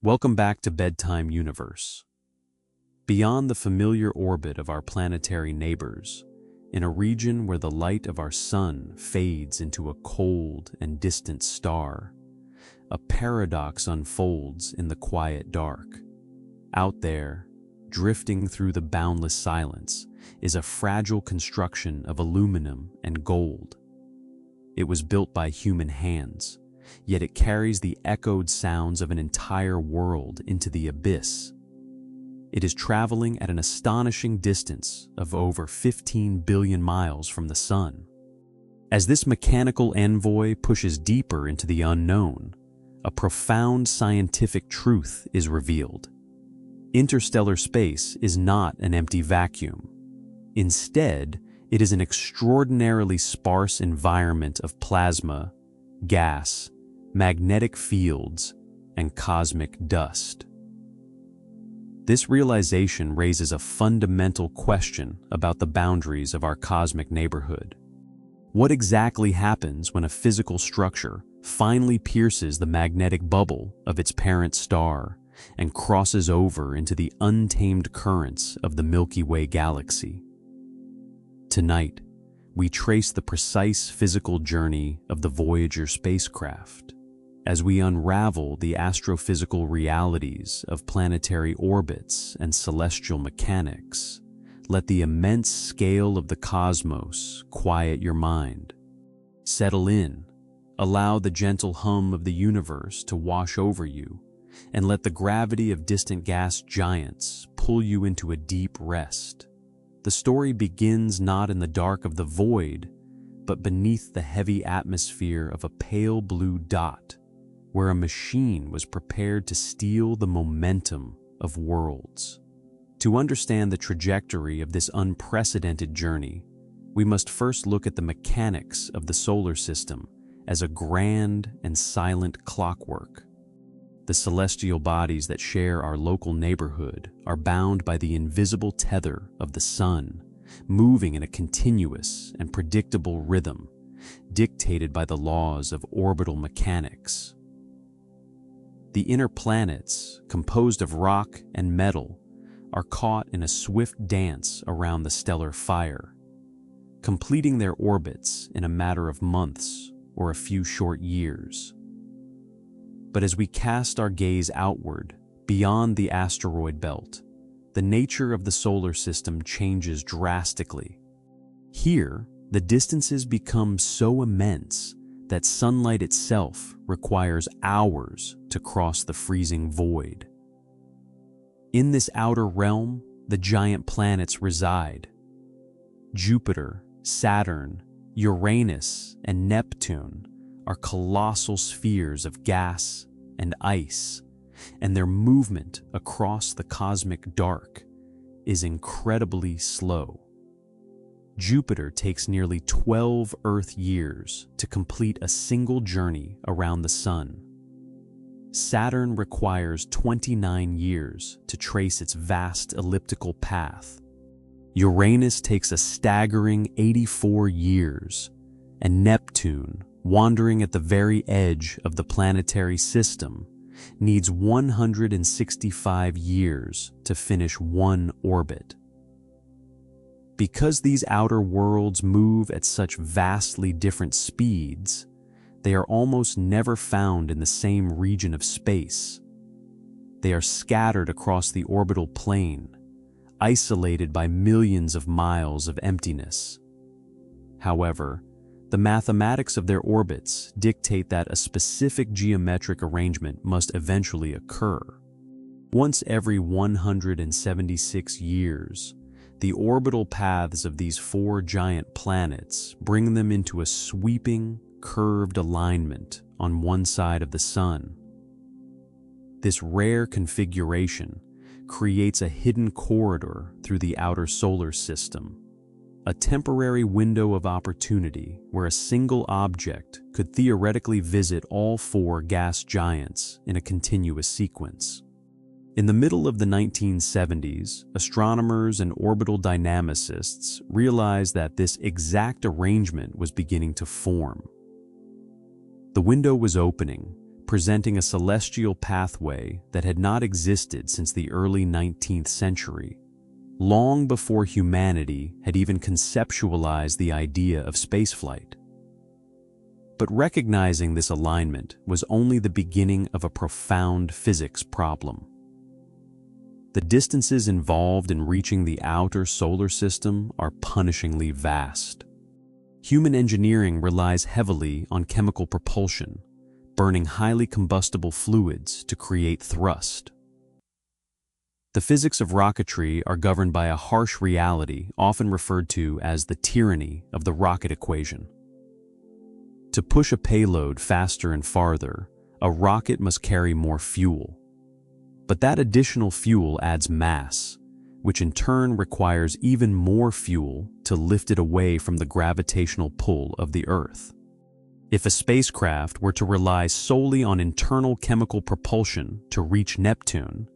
Welcome back to Bedtime Universe. Beyond the familiar orbit of our planetary neighbors, in a region where the light of our sun fades into a cold and distant star, a paradox unfolds in the quiet dark. Out there, drifting through the boundless silence, is a fragile construction of aluminum and gold. It was built by human hands, yet it carries the echoed sounds of an entire world into the abyss. It is traveling at an astonishing distance of over 15 billion miles from the sun. As this mechanical envoy pushes deeper into the unknown, a profound scientific truth is revealed. Interstellar space is not an empty vacuum. Instead, it is an extraordinarily sparse environment of plasma, gas, magnetic fields, and cosmic dust. This realization raises a fundamental question about the boundaries of our cosmic neighborhood. What exactly happens when a physical structure finally pierces the magnetic bubble of its parent star and crosses over into the untamed currents of the Milky Way galaxy? Tonight, we trace the precise physical journey of the Voyager spacecraft as we unravel the astrophysical realities of planetary orbits and celestial mechanics. Let the immense scale of the cosmos quiet your mind. Settle in, allow the gentle hum of the universe to wash over you, and let the gravity of distant gas giants pull you into a deep rest. The story begins not in the dark of the void, but beneath the heavy atmosphere of a pale blue dot, where a machine was prepared to steal the momentum of worlds. To understand the trajectory of this unprecedented journey, we must first look at the mechanics of the solar system as a grand and silent clockwork. The celestial bodies that share our local neighborhood are bound by the invisible tether of the sun, moving in a continuous and predictable rhythm, dictated by the laws of orbital mechanics. The inner planets, composed of rock and metal, are caught in a swift dance around the stellar fire, completing their orbits in a matter of months or a few short years. But as we cast our gaze outward, beyond the asteroid belt, the nature of the solar system changes drastically. Here, the distances become so immense that sunlight itself requires hours to cross the freezing void. In this outer realm, the giant planets reside. Jupiter, Saturn, Uranus, and Neptune are colossal spheres of gas and ice, and their movement across the cosmic dark is incredibly slow. Jupiter takes nearly 12 Earth years to complete a single journey around the sun. Saturn requires 29 years to trace its vast elliptical path. Uranus takes a staggering 84 years, and Neptune, wandering at the very edge of the planetary system, needs 165 years to finish one orbit. Because these outer worlds move at such vastly different speeds, they are almost never found in the same region of space. They are scattered across the orbital plane, isolated by millions of miles of emptiness. However, the mathematics of their orbits dictate that a specific geometric arrangement must eventually occur. Once every 176 years, the orbital paths of these four giant planets bring them into a sweeping, curved alignment on one side of the sun. This rare configuration creates a hidden corridor through the outer solar system, a temporary window of opportunity where a single object could theoretically visit all four gas giants in a continuous sequence. In the middle of the 1970s, astronomers and orbital dynamicists realized that this exact arrangement was beginning to form. The window was opening, presenting a celestial pathway that had not existed since the early 19th century, long before humanity had even conceptualized the idea of spaceflight. But recognizing this alignment was only the beginning of a profound physics problem. The distances involved in reaching the outer solar system are punishingly vast. Human engineering relies heavily on chemical propulsion, burning highly combustible fluids to create thrust. The physics of rocketry are governed by a harsh reality often referred to as the tyranny of the rocket equation. To push a payload faster and farther, a rocket must carry more fuel. But that additional fuel adds mass, which in turn requires even more fuel to lift it away from the gravitational pull of the Earth. If a spacecraft were to rely solely on internal chemical propulsion to reach Neptune,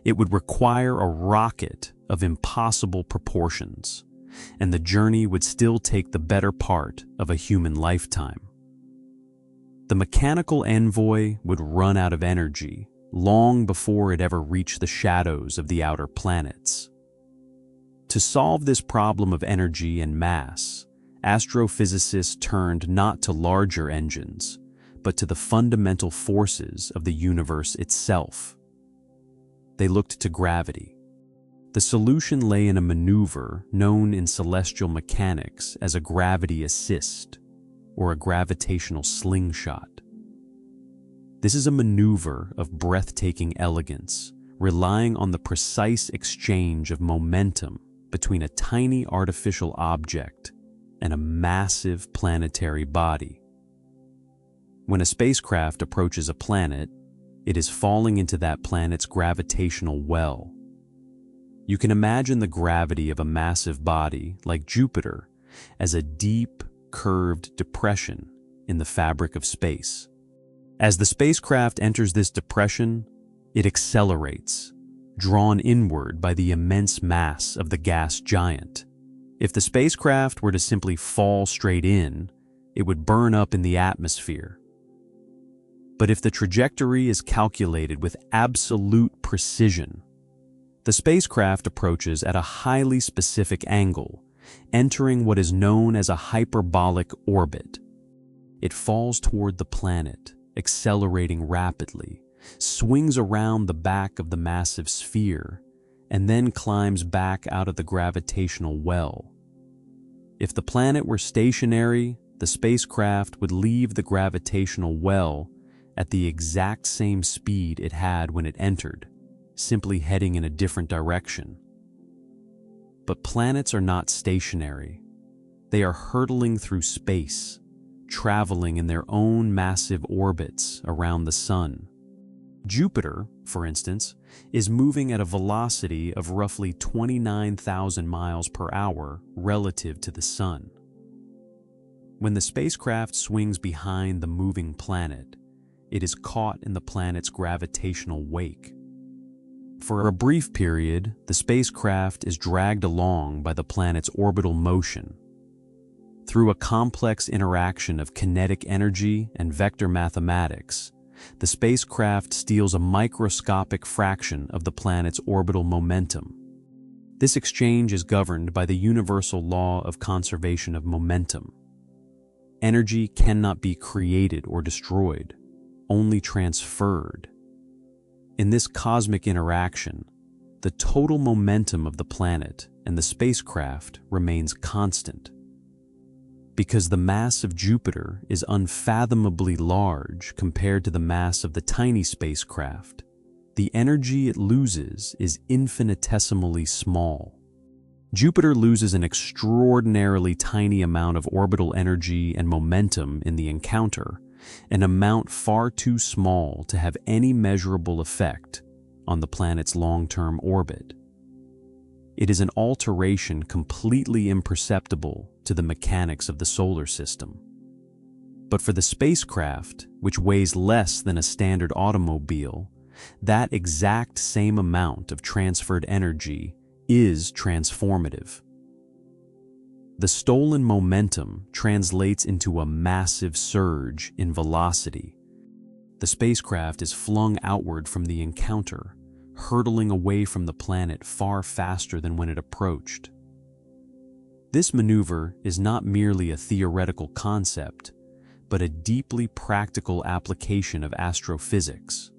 it would require a rocket of impossible proportions, and the journey would still take the better part of a human lifetime. The mechanical Envoy would run out of energy long before it ever reached the shadows of the outer planets. To solve this problem of energy and mass, astrophysicists turned not to larger engines, but to the fundamental forces of the universe itself. They looked to gravity. The solution lay in a maneuver known in celestial mechanics as a gravity assist, or a gravitational slingshot. This is a maneuver of breathtaking elegance, relying on the precise exchange of momentum between a tiny artificial object and a massive planetary body. When a spacecraft approaches a planet, it is falling into that planet's gravitational well. You can imagine the gravity of a massive body like Jupiter as a deep, curved depression in the fabric of space. As the spacecraft enters this depression, it accelerates, drawn inward by the immense mass of the gas giant. If the spacecraft were to simply fall straight in, it would burn up in the atmosphere. But if the trajectory is calculated with absolute precision, the spacecraft approaches at a highly specific angle, entering what is known as a hyperbolic orbit. It falls toward the planet, accelerating rapidly, swings around the back of the massive sphere, and then climbs back out of the gravitational well. If the planet were stationary, the spacecraft would leave the gravitational well at the exact same speed it had when it entered, simply heading in a different direction. But planets are not stationary. They are hurtling through space, traveling in their own massive orbits around the Sun. Jupiter, for instance, is moving at a velocity of roughly 29,000 miles per hour relative to the Sun. When the spacecraft swings behind the moving planet, it is caught in the planet's gravitational wake. For a brief period, the spacecraft is dragged along by the planet's orbital motion. Through a complex interaction of kinetic energy and vector mathematics, the spacecraft steals a microscopic fraction of the planet's orbital momentum. This exchange is governed by the universal law of conservation of momentum. Energy cannot be created or destroyed, only transferred. In this cosmic interaction, the total momentum of the planet and the spacecraft remains constant. Because the mass of Jupiter is unfathomably large compared to the mass of the tiny spacecraft, the energy it loses is infinitesimally small. Jupiter loses an extraordinarily tiny amount of orbital energy and momentum in the encounter, an amount far too small to have any measurable effect on the planet's long-term orbit. It is an alteration completely imperceptible to the mechanics of the solar system. But for the spacecraft, which weighs less than a standard automobile, that exact same amount of transferred energy is transformative. The stolen momentum translates into a massive surge in velocity. the spacecraft is flung outward from the encounter, hurtling away from the planet far faster than when it approached. This maneuver is not merely a theoretical concept, but a deeply practical application of astrophysics.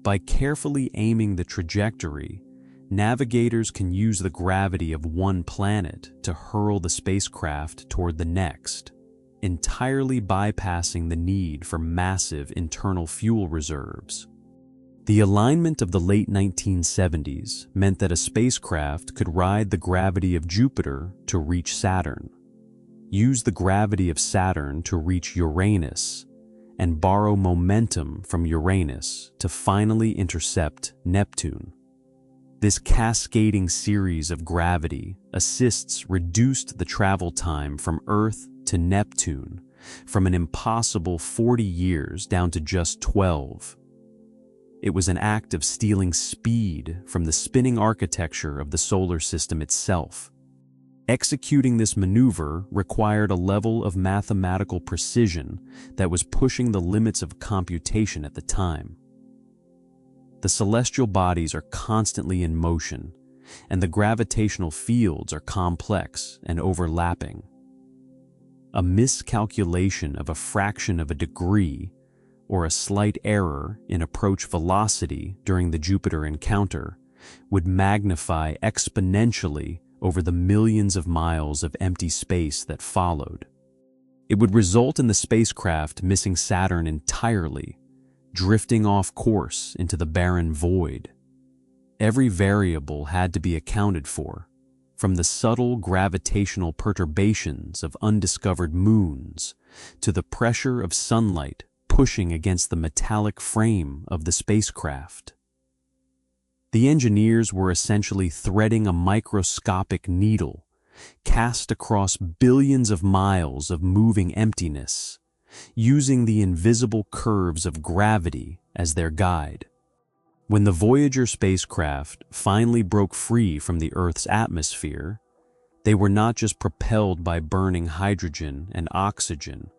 By carefully aiming the trajectory, navigators can use the gravity of one planet to hurl the spacecraft toward the next, entirely bypassing the need for massive internal fuel reserves. The alignment of the late 1970s meant that a spacecraft could ride the gravity of Jupiter to reach Saturn, use the gravity of Saturn to reach Uranus, and borrow momentum from Uranus to finally intercept Neptune. This cascading series of gravity assists reduced the travel time from Earth to Neptune from an impossible 40 years down to just 12. It was an act of stealing speed from the spinning architecture of the solar system itself. Executing this maneuver required a level of mathematical precision that was pushing the limits of computation at the time. The celestial bodies are constantly in motion, and the gravitational fields are complex and overlapping. A miscalculation of a fraction of a degree or a slight error in approach velocity during the Jupiter encounter would magnify exponentially over the millions of miles of empty space that followed. It would result in the spacecraft missing Saturn entirely, drifting off course into the barren void. Every variable had to be accounted for, from the subtle gravitational perturbations of undiscovered moons to the pressure of sunlight pushing against the metallic frame of the spacecraft. The engineers were essentially threading a microscopic needle cast across billions of miles of moving emptiness, using the invisible curves of gravity as their guide. When the Voyager spacecraft finally broke free from the Earth's atmosphere, they were not just propelled by burning hydrogen and oxygen.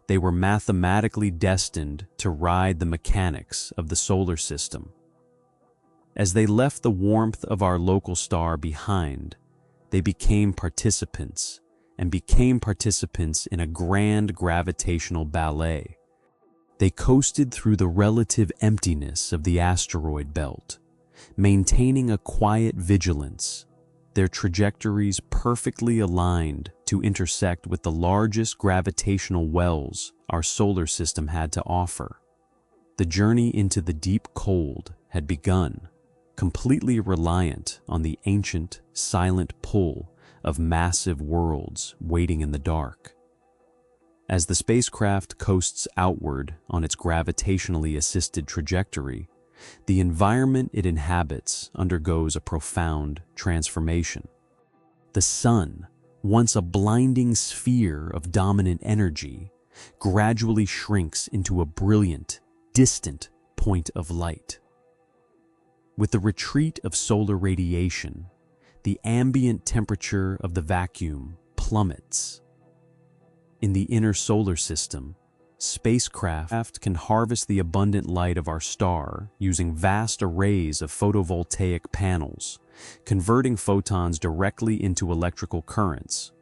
They were mathematically destined to ride the mechanics of the solar system. As they left the warmth of our local star behind, they became participants in a grand gravitational ballet. They coasted through the relative emptiness of the asteroid belt, maintaining a quiet vigilance, their trajectories perfectly aligned to intersect with the largest gravitational wells our solar system had to offer. The journey into the deep cold had begun, completely reliant on the ancient, silent pull of massive worlds waiting in the dark. As the spacecraft coasts outward on its gravitationally assisted trajectory, the environment it inhabits undergoes a profound transformation. The sun, once a blinding sphere of dominant energy, gradually shrinks into a brilliant, distant point of light. With the retreat of solar radiation, the ambient temperature of the vacuum plummets. In the inner solar system, spacecraft can harvest the abundant light of our star using vast arrays of photovoltaic panels, converting photons directly into electrical currents.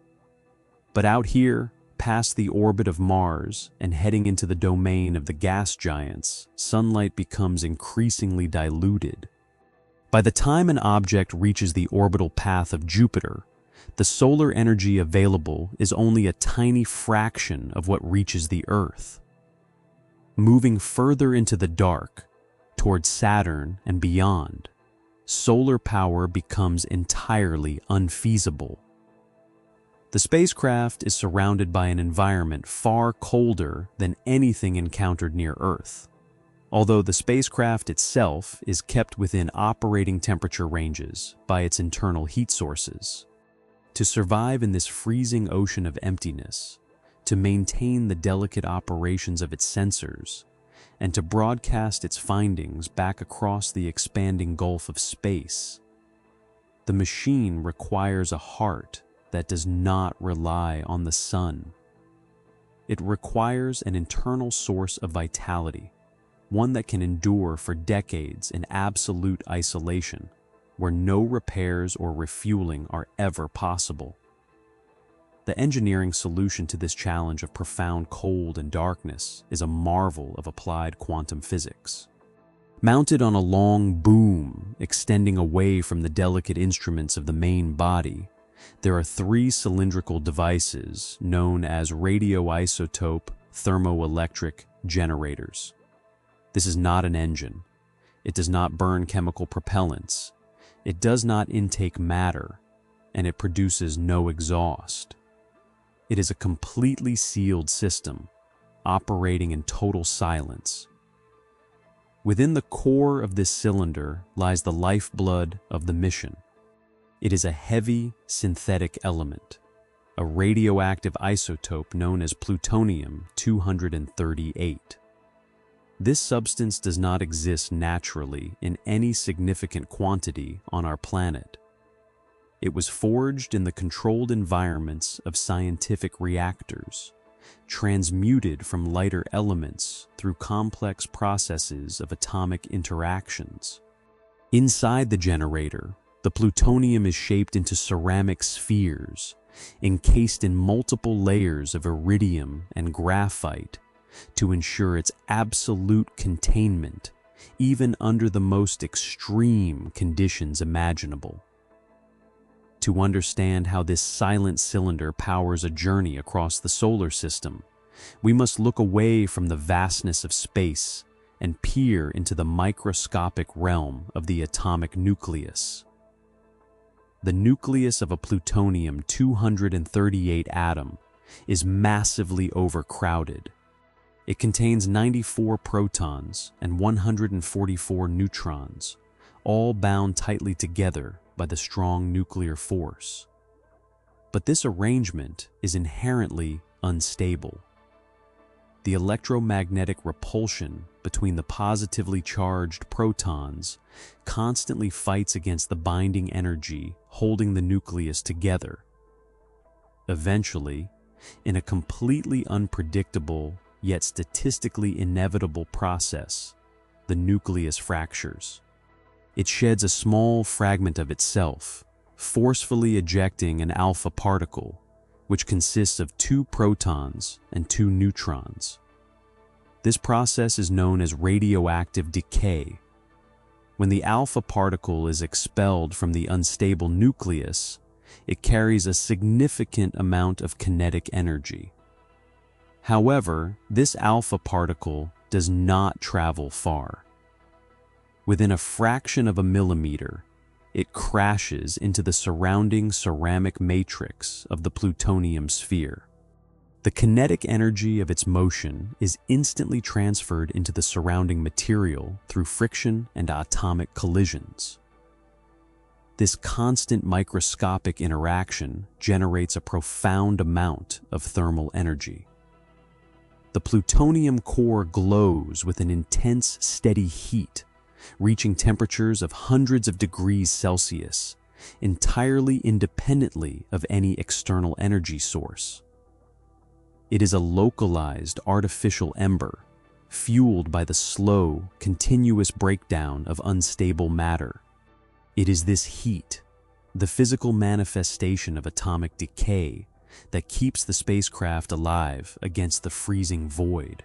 But out here, past the orbit of Mars and heading into the domain of the gas giants, sunlight becomes increasingly diluted. By the time an object reaches the orbital path of Jupiter, the solar energy available is only a tiny fraction of what reaches the Earth. Moving further into the dark, towards Saturn and beyond, solar power becomes entirely unfeasible. The spacecraft is surrounded by an environment far colder than anything encountered near Earth, although the spacecraft itself is kept within operating temperature ranges by its internal heat sources. To survive in this freezing ocean of emptiness, to maintain the delicate operations of its sensors, and to broadcast its findings back across the expanding gulf of space, the machine requires a heart that does not rely on the sun. it requires an internal source of vitality, one that can endure for decades in absolute isolation, where no repairs or refueling are ever possible. The engineering solution to this challenge of profound cold and darkness is a marvel of applied quantum physics. Mounted on a long boom extending away from the delicate instruments of the main body, there are three cylindrical devices known as radioisotope thermoelectric generators. This is not an engine. It does not burn chemical propellants. It does not intake matter, and it produces no exhaust. It is a completely sealed system, operating in total silence. Within the core of this cylinder lies the lifeblood of the mission. It is a heavy synthetic element, a radioactive isotope known as plutonium-238. This substance does not exist naturally in any significant quantity on our planet. It was forged in the controlled environments of scientific reactors, transmuted from lighter elements through complex processes of atomic interactions. Inside the generator, the plutonium is shaped into ceramic spheres, encased in multiple layers of iridium and graphite to ensure its absolute containment, even under the most extreme conditions imaginable. To understand how this silent cylinder powers a journey across the solar system, we must look away from the vastness of space and peer into the microscopic realm of the atomic nucleus. The nucleus of a plutonium-238 atom is massively overcrowded. It contains 94 protons and 144 neutrons, all bound tightly together by the strong nuclear force. But this arrangement is inherently unstable. The electromagnetic repulsion between the positively charged protons constantly fights against the binding energy holding the nucleus together. Eventually, in a completely unpredictable yet statistically inevitable process, the nucleus fractures. It sheds a small fragment of itself, forcefully ejecting an alpha particle, which consists of 2 protons and 2 neutrons. This process is known as radioactive decay. When the alpha particle is expelled from the unstable nucleus, it carries a significant amount of kinetic energy. However, this alpha particle does not travel far. Within a fraction of a millimeter, it crashes into the surrounding ceramic matrix of the plutonium sphere. The kinetic energy of its motion is instantly transferred into the surrounding material through friction and atomic collisions. This constant microscopic interaction generates a profound amount of thermal energy. The plutonium core glows with an intense, steady heat, reaching temperatures of hundreds of degrees Celsius, entirely independently of any external energy source. It is a localized artificial ember, fueled by the slow, continuous breakdown of unstable matter. It is this heat, the physical manifestation of atomic decay, that keeps the spacecraft alive against the freezing void.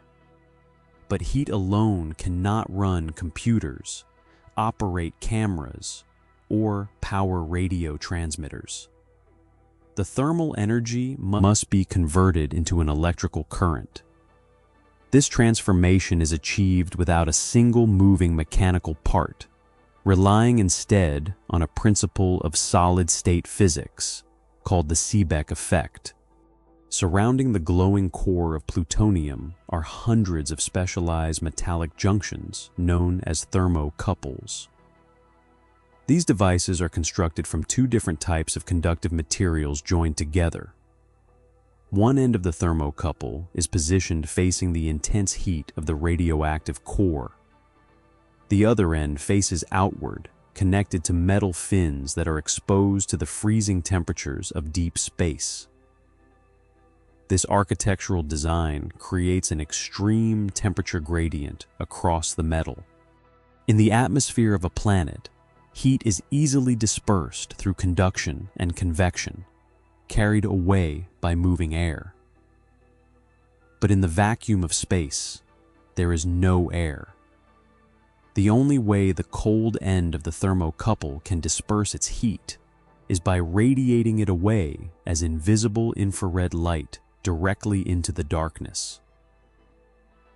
But heat alone cannot run computers, operate cameras, or power radio transmitters. The thermal energy must be converted into an electrical current. This transformation is achieved without a single moving mechanical part, relying instead on a principle of solid-state physics called the Seebeck effect. Surrounding the glowing core of plutonium are hundreds of specialized metallic junctions known as thermocouples. These devices are constructed from 2 different types of conductive materials joined together. One end of the thermocouple is positioned facing the intense heat of the radioactive core. The other end faces outward, connected to metal fins that are exposed to the freezing temperatures of deep space. This architectural design creates an extreme temperature gradient across the metal. In the atmosphere of a planet, heat is easily dispersed through conduction and convection, carried away by moving air. But in the vacuum of space, there is no air. The only way the cold end of the thermocouple can disperse its heat is by radiating it away as invisible infrared light directly into the darkness.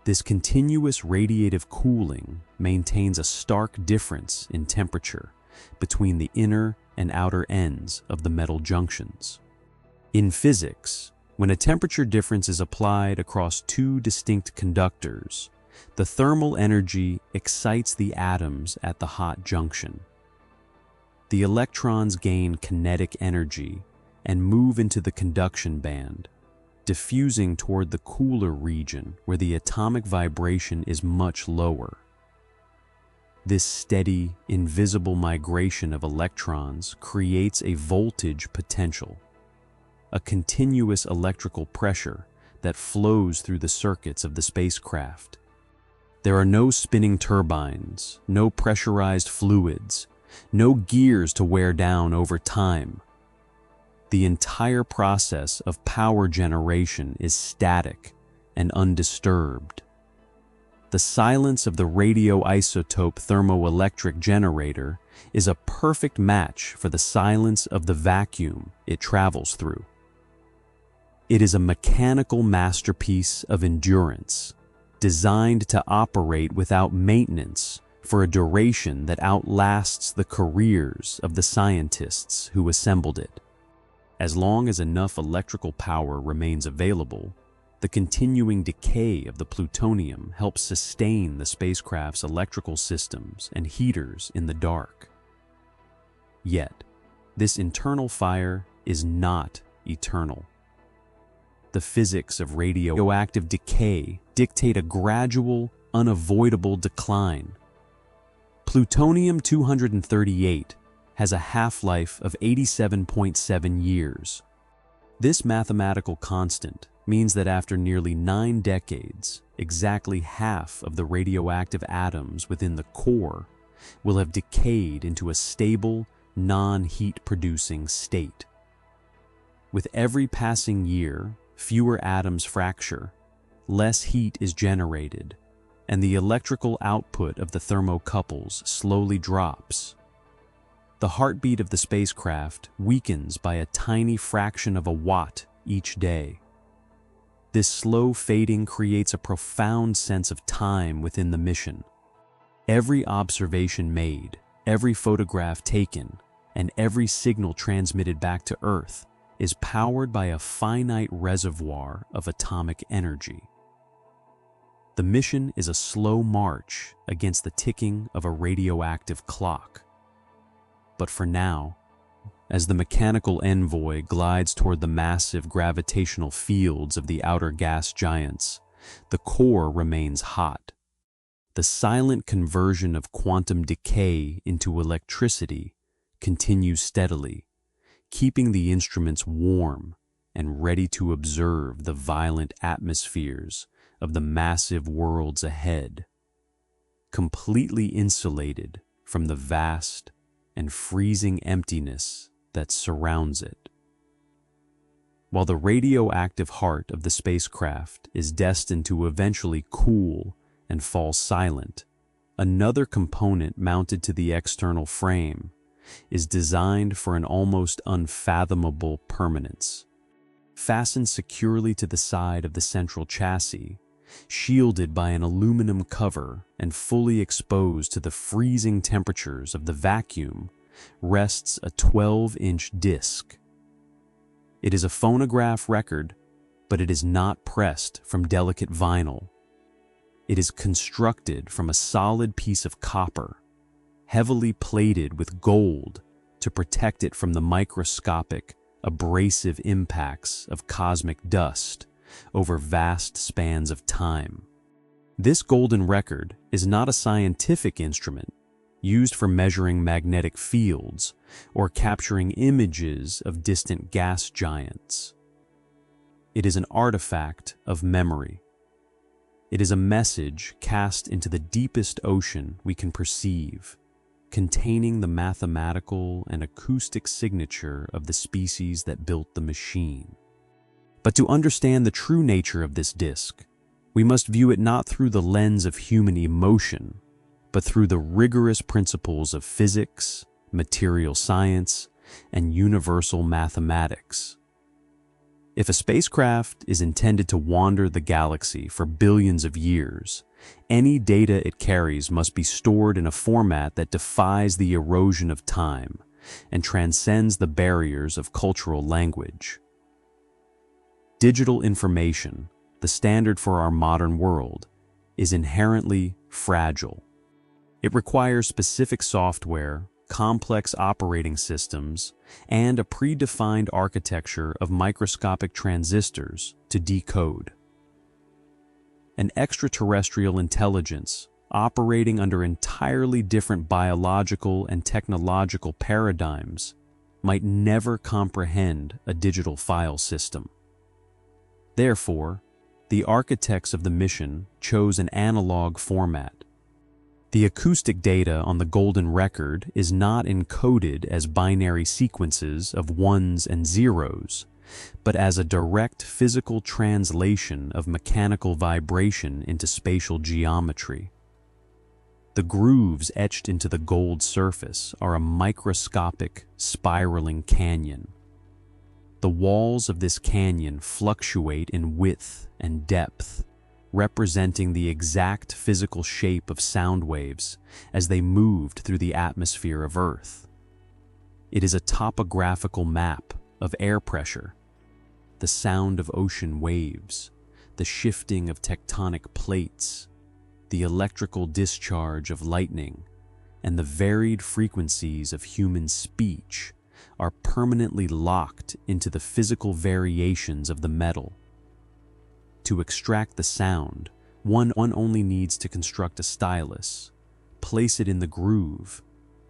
This continuous radiative cooling maintains a stark difference in temperature between the inner and outer ends of the metal junctions. In physics, when a temperature difference is applied across two distinct conductors, the thermal energy excites the atoms at the hot junction. The electrons gain kinetic energy and move into the conduction band, diffusing toward the cooler region where the atomic vibration is much lower. This steady, invisible migration of electrons creates a voltage potential, a continuous electrical pressure that flows through the circuits of the spacecraft. There are no spinning turbines, no pressurized fluids, no gears to wear down over time. The entire process of power generation is static and undisturbed. The silence of the radioisotope thermoelectric generator is a perfect match for the silence of the vacuum it travels through. It is a mechanical masterpiece of endurance, designed to operate without maintenance for a duration that outlasts the careers of the scientists who assembled it. As long as enough electrical power remains available, the continuing decay of the plutonium helps sustain the spacecraft's electrical systems and heaters in the dark. Yet, this internal fire is not eternal. The physics of radioactive decay dictate a gradual, unavoidable decline. Plutonium-238 has a half-life of 87.7 years. This mathematical constant means that after nearly 9 decades, exactly half of the radioactive atoms within the core will have decayed into a stable, non-heat-producing state. With every passing year, fewer atoms fracture, less heat is generated, and the electrical output of the thermocouples slowly drops. The heartbeat of the spacecraft weakens by a tiny fraction of a watt each day. This slow fading creates a profound sense of time within the mission. Every observation made, every photograph taken, and every signal transmitted back to Earth is powered by a finite reservoir of atomic energy. The mission is a slow march against the ticking of a radioactive clock. But for now, as the mechanical Envoy glides toward the massive gravitational fields of the outer gas giants, the core remains hot. The silent conversion of quantum decay into electricity continues steadily, keeping the instruments warm and ready to observe the violent atmospheres of the massive worlds ahead, completely insulated from the vast and freezing emptiness that surrounds it. While the radioactive heart of the spacecraft is destined to eventually cool and fall silent, another component mounted to the external frame is designed for an almost unfathomable permanence. Fastened securely to the side of the central chassis, shielded by an aluminum cover and fully exposed to the freezing temperatures of the vacuum, rests a 12-inch disc. It is a phonograph record, but it is not pressed from delicate vinyl. It is constructed from a solid piece of copper, heavily plated with gold to protect it from the microscopic, abrasive impacts of cosmic dust over vast spans of time. This golden record is not a scientific instrument used for measuring magnetic fields or capturing images of distant gas giants. It is an artifact of memory. It is a message cast into the deepest ocean we can perceive, containing the mathematical and acoustic signature of the species that built the machine. But to understand the true nature of this disk, we must view it not through the lens of human emotion, but through the rigorous principles of physics, material science, and universal mathematics. If a spacecraft is intended to wander the galaxy for billions of years, any data it carries must be stored in a format that defies the erosion of time and transcends the barriers of cultural language. Digital information, the standard for our modern world, is inherently fragile. It requires specific software, complex operating systems, and a predefined architecture of microscopic transistors to decode. An extraterrestrial intelligence operating under entirely different biological and technological paradigms might never comprehend a digital file system. Therefore, the architects of the mission chose an analog format. The acoustic data on the golden record is not encoded as binary sequences of ones and zeros, but as a direct physical translation of mechanical vibration into spatial geometry. The grooves etched into the gold surface are a microscopic, spiraling canyon. The walls of this canyon fluctuate in width and depth, representing the exact physical shape of sound waves as they moved through the atmosphere of Earth. It is a topographical map of air pressure, the sound of ocean waves, the shifting of tectonic plates, the electrical discharge of lightning, and the varied frequencies of human speech are permanently locked into the physical variations of the metal. To extract the sound, one only needs to construct a stylus, place it in the groove,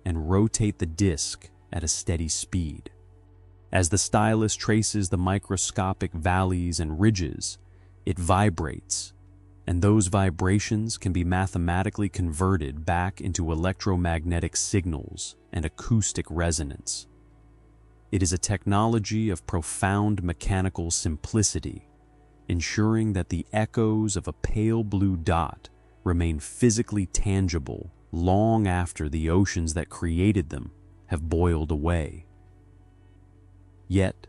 and rotate the disc at a steady speed. As the stylus traces the microscopic valleys and ridges, it vibrates, and those vibrations can be mathematically converted back into electromagnetic signals and acoustic resonance. It is a technology of profound mechanical simplicity, ensuring that the echoes of a pale blue dot remain physically tangible long after the oceans that created them have boiled away. Yet,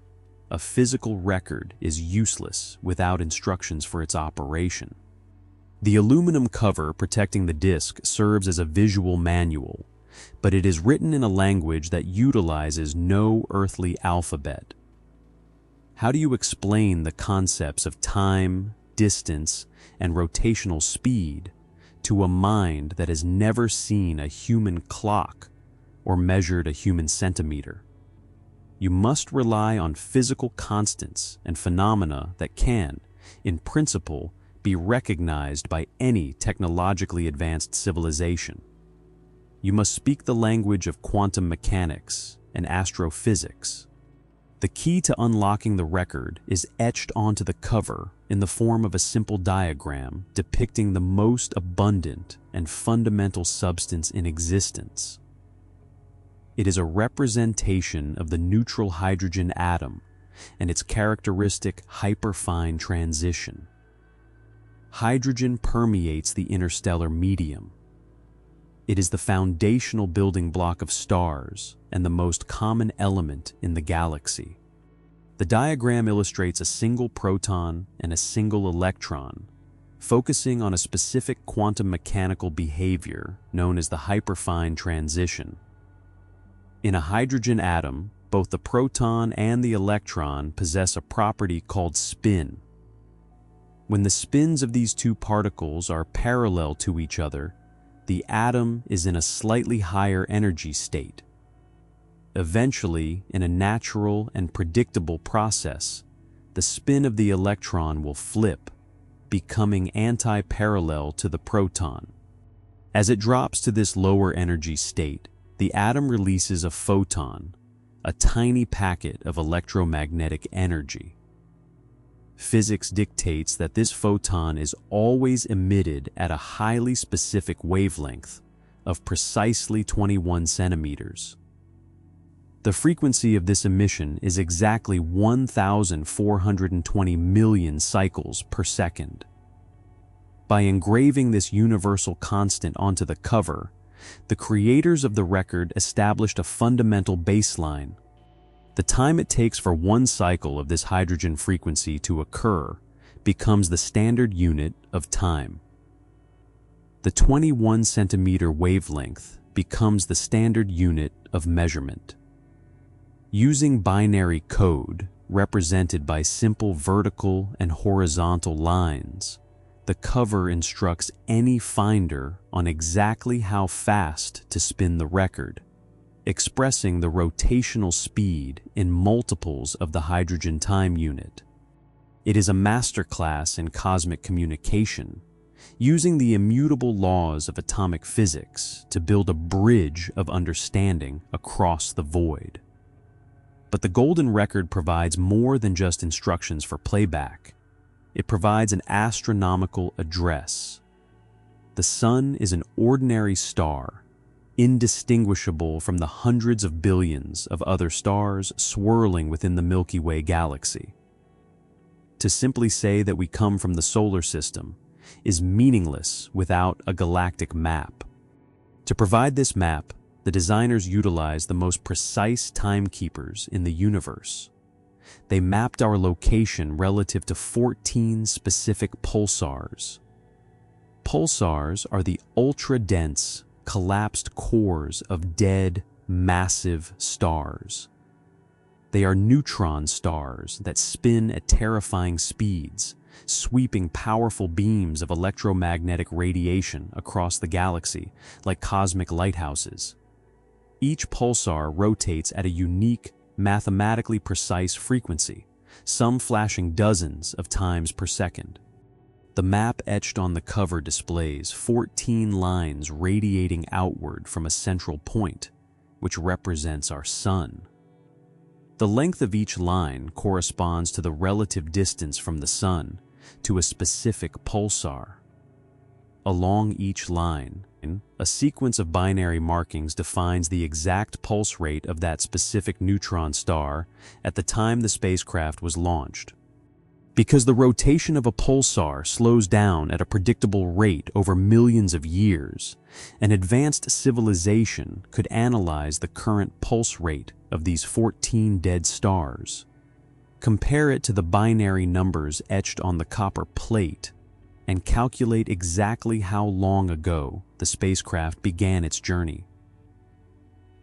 a physical record is useless without instructions for its operation. The aluminum cover protecting the disc serves as a visual manual, but it is written in a language that utilizes no earthly alphabet. How do you explain the concepts of time, distance, and rotational speed to a mind that has never seen a human clock or measured a human centimeter? You must rely on physical constants and phenomena that can, in principle, be recognized by any technologically advanced civilization. You must speak the language of quantum mechanics and astrophysics. The key to unlocking the record is etched onto the cover in the form of a simple diagram depicting the most abundant and fundamental substance in existence. It is a representation of the neutral hydrogen atom and its characteristic hyperfine transition. Hydrogen permeates the interstellar medium. It is the foundational building block of stars and the most common element in the galaxy. The diagram illustrates a single proton and a single electron, focusing on a specific quantum mechanical behavior known as the hyperfine transition. In a hydrogen atom, both the proton and the electron possess a property called spin. When the spins of these two particles are parallel to each other, the atom is in a slightly higher energy state. Eventually, in a natural and predictable process, the spin of the electron will flip, becoming anti-parallel to the proton. As it drops to this lower energy state, the atom releases a photon, a tiny packet of electromagnetic energy. Physics dictates that this photon is always emitted at a highly specific wavelength of precisely 21 centimeters. The frequency of this emission is exactly 1,420 million cycles per second. By engraving this universal constant onto the cover, the creators of the record established a fundamental baseline. The time it takes for one cycle of this hydrogen frequency to occur becomes the standard unit of time. The 21 centimeter wavelength becomes the standard unit of measurement. Using binary code, represented by simple vertical and horizontal lines, the cover instructs any finder on exactly how fast to spin the record, expressing the rotational speed in multiples of the hydrogen time unit. It is a masterclass in cosmic communication, using the immutable laws of atomic physics to build a bridge of understanding across the void. But the golden record provides more than just instructions for playback. It provides an astronomical address. The Sun is an ordinary star, indistinguishable from the hundreds of billions of other stars swirling within the Milky Way galaxy. To simply say that we come from the solar system is meaningless without a galactic map. To provide this map, the designers utilized the most precise timekeepers in the universe. They mapped our location relative to 14 specific pulsars. Pulsars are the ultra-dense, collapsed cores of dead, massive stars. They are neutron stars that spin at terrifying speeds, sweeping powerful beams of electromagnetic radiation across the galaxy like cosmic lighthouses. Each pulsar rotates at a unique, mathematically precise frequency, some flashing dozens of times per second. The map etched on the cover displays 14 lines radiating outward from a central point, which represents our Sun. The length of each line corresponds to the relative distance from the Sun to a specific pulsar. Along each line, a sequence of binary markings defines the exact pulse rate of that specific neutron star at the time the spacecraft was launched. Because the rotation of a pulsar slows down at a predictable rate over millions of years, an advanced civilization could analyze the current pulse rate of these 14 dead stars. Compare it to the binary numbers etched on the copper plate and calculate exactly how long ago the spacecraft began its journey.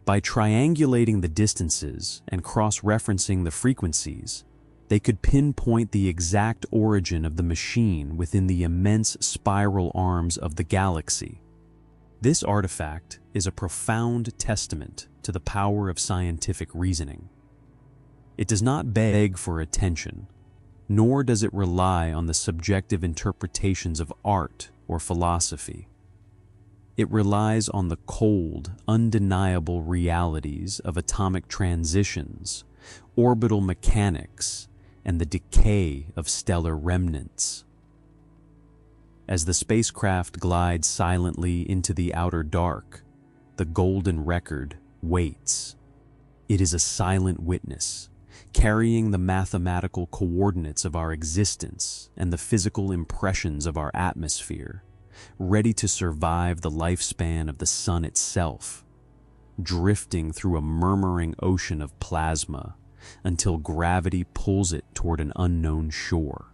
By triangulating the distances and cross-referencing the frequencies, they could pinpoint the exact origin of the machine within the immense spiral arms of the galaxy. This artifact is a profound testament to the power of scientific reasoning. It does not beg for attention, nor does it rely on the subjective interpretations of art or philosophy. It relies on the cold, undeniable realities of atomic transitions, orbital mechanics, and the decay of stellar remnants. As the spacecraft glides silently into the outer dark, the golden record waits. It is a silent witness, carrying the mathematical coordinates of our existence and the physical impressions of our atmosphere, ready to survive the lifespan of the Sun itself, drifting through a murmuring ocean of plasma until gravity pulls it toward an unknown shore.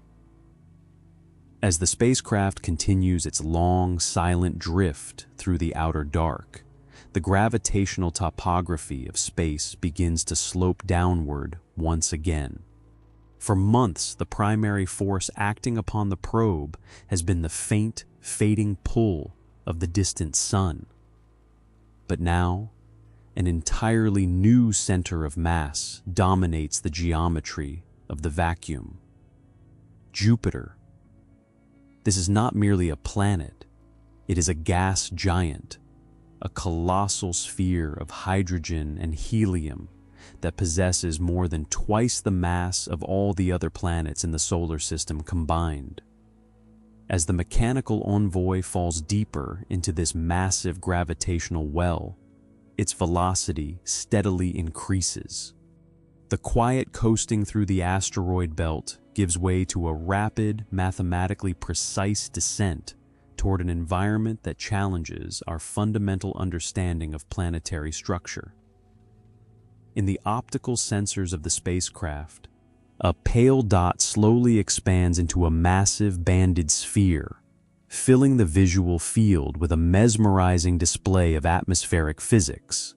As the spacecraft continues its long, silent drift through the outer dark, the gravitational topography of space begins to slope downward once again. For months, the primary force acting upon the probe has been the faint, fading pull of the distant Sun. But now, an entirely new center of mass dominates the geometry of the vacuum. Jupiter. This is not merely a planet, it is a gas giant, a colossal sphere of hydrogen and helium that possesses more than twice the mass of all the other planets in the solar system combined. As the mechanical Envoy falls deeper into this massive gravitational well, its velocity steadily increases. The quiet coasting through the asteroid belt gives way to a rapid, mathematically precise descent toward an environment that challenges our fundamental understanding of planetary structure. In the optical sensors of the spacecraft, a pale dot slowly expands into a massive banded sphere, filling the visual field with a mesmerizing display of atmospheric physics.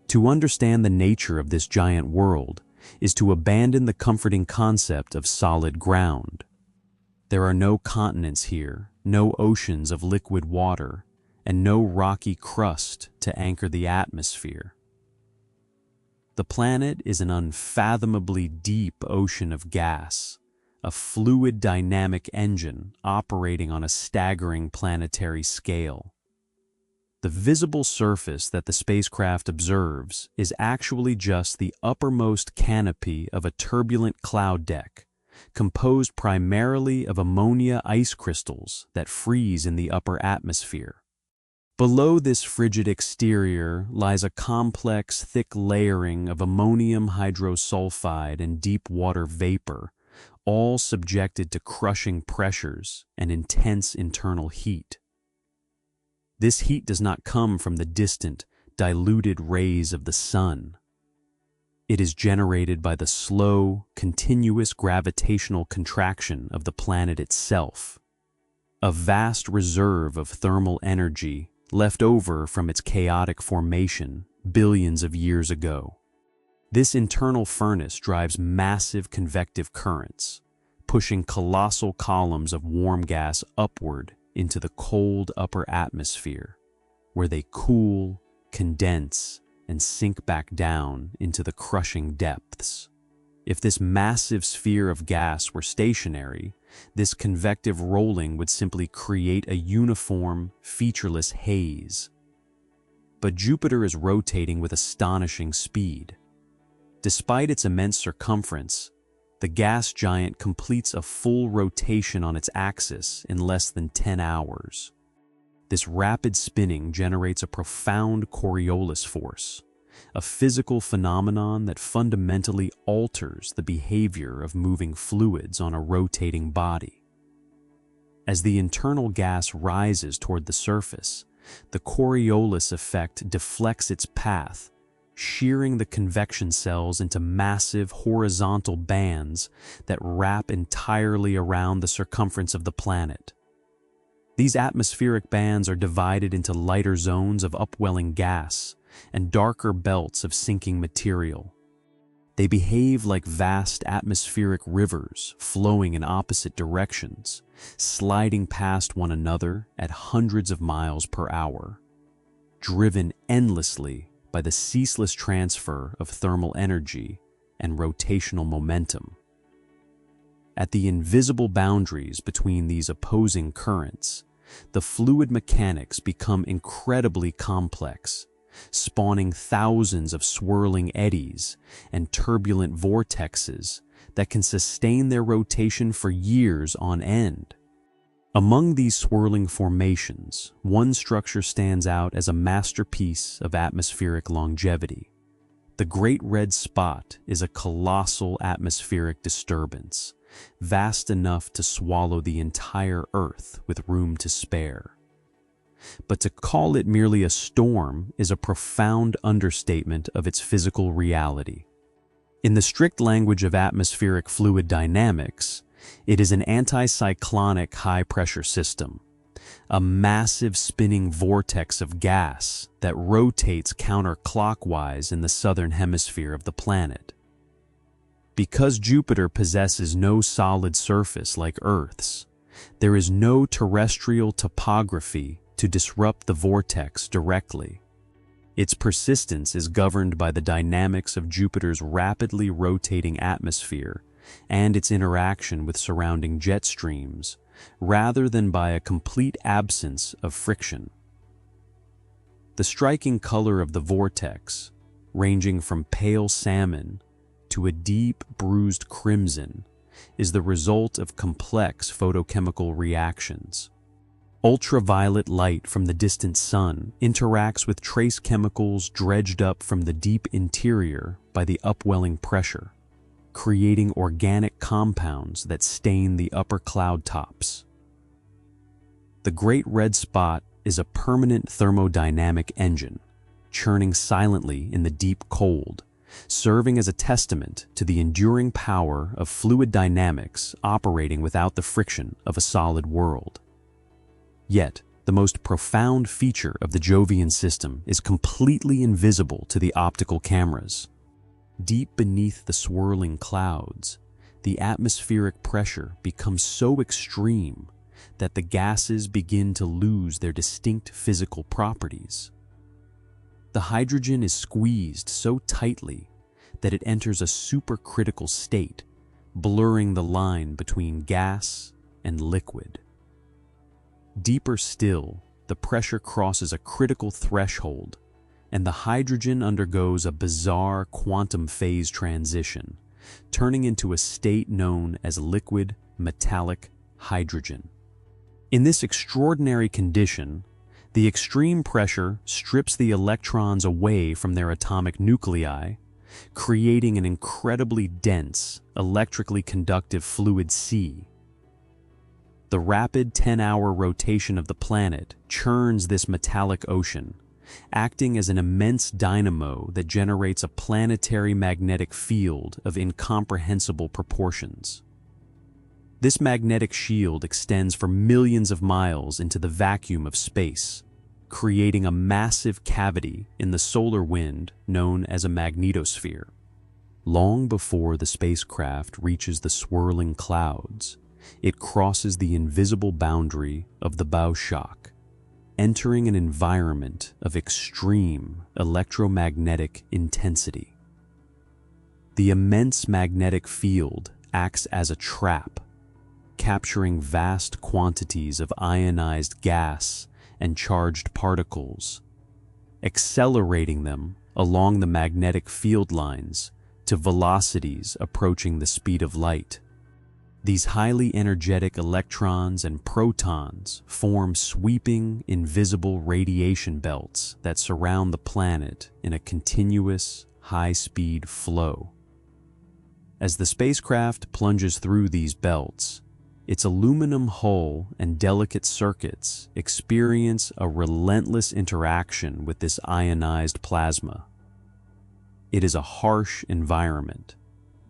To understand the nature of this giant world is to abandon the comforting concept of solid ground. There are no continents here, no oceans of liquid water, and no rocky crust to anchor the atmosphere. The planet is an unfathomably deep ocean of gas, a fluid dynamic engine operating on a staggering planetary scale. The visible surface that the spacecraft observes is actually just the uppermost canopy of a turbulent cloud deck, composed primarily of ammonia ice crystals that freeze in the upper atmosphere. Below this frigid exterior lies a complex, thick layering of ammonium hydrosulfide and deep water vapor, all subjected to crushing pressures and intense internal heat. This heat does not come from the distant, diluted rays of the sun. It is generated by the slow, continuous gravitational contraction of the planet itself, a vast reserve of thermal energy left over from its chaotic formation billions of years ago. This internal furnace drives massive convective currents, pushing colossal columns of warm gas upward into the cold upper atmosphere, where they cool, condense, and sink back down into the crushing depths. If this massive sphere of gas were stationary, this convective rolling would simply create a uniform, featureless haze. But Jupiter is rotating with astonishing speed. Despite its immense circumference, the gas giant completes a full rotation on its axis in less than 10 hours. This rapid spinning generates a profound Coriolis force, a physical phenomenon that fundamentally alters the behavior of moving fluids on a rotating body. As the internal gas rises toward the surface, the Coriolis effect deflects its path, shearing the convection cells into massive horizontal bands that wrap entirely around the circumference of the planet. These atmospheric bands are divided into lighter zones of upwelling gas and darker belts of sinking material. They behave like vast atmospheric rivers flowing in opposite directions, sliding past one another at hundreds of miles per hour, driven endlessly by the ceaseless transfer of thermal energy and rotational momentum. At the invisible boundaries between these opposing currents, the fluid mechanics become incredibly complex, spawning thousands of swirling eddies and turbulent vortexes that can sustain their rotation for years on end. Among these swirling formations, one structure stands out as a masterpiece of atmospheric longevity. The Great Red Spot is a colossal atmospheric disturbance, vast enough to swallow the entire Earth with room to spare. But to call it merely a storm is a profound understatement of its physical reality. In the strict language of atmospheric fluid dynamics, it is an anticyclonic high-pressure system, a massive spinning vortex of gas that rotates counterclockwise in the southern hemisphere of the planet. Because Jupiter possesses no solid surface like Earth's, there is no terrestrial topography to disrupt the vortex directly. Its persistence is governed by the dynamics of Jupiter's rapidly rotating atmosphere and its interaction with surrounding jet streams, rather than by a complete absence of friction. The striking color of the vortex, ranging from pale salmon to a deep bruised crimson, is the result of complex photochemical reactions. Ultraviolet light from the distant sun interacts with trace chemicals dredged up from the deep interior by the upwelling pressure, creating organic compounds that stain the upper cloud tops. The Great Red Spot is a permanent thermodynamic engine, churning silently in the deep cold, serving as a testament to the enduring power of fluid dynamics operating without the friction of a solid world. Yet, the most profound feature of the Jovian system is completely invisible to the optical cameras. Deep beneath the swirling clouds, the atmospheric pressure becomes so extreme that the gases begin to lose their distinct physical properties. The hydrogen is squeezed so tightly that it enters a supercritical state, blurring the line between gas and liquid. Deeper still, the pressure crosses a critical threshold, and the hydrogen undergoes a bizarre quantum phase transition, turning into a state known as liquid metallic hydrogen. In this extraordinary condition, the extreme pressure strips the electrons away from their atomic nuclei, creating an incredibly dense, electrically conductive fluid sea. The rapid 10-hour rotation of the planet churns this metallic ocean, acting as an immense dynamo that generates a planetary magnetic field of incomprehensible proportions. This magnetic shield extends for millions of miles into the vacuum of space, creating a massive cavity in the solar wind known as a magnetosphere. Long before the spacecraft reaches the swirling clouds, it crosses the invisible boundary of the bow shock, entering an environment of extreme electromagnetic intensity. The immense magnetic field acts as a trap, capturing vast quantities of ionized gas and charged particles, accelerating them along the magnetic field lines to velocities approaching the speed of light. These highly energetic electrons and protons form sweeping, invisible radiation belts that surround the planet in a continuous, high-speed flow. As the spacecraft plunges through these belts, its aluminum hull and delicate circuits experience a relentless interaction with this ionized plasma. It is a harsh environment,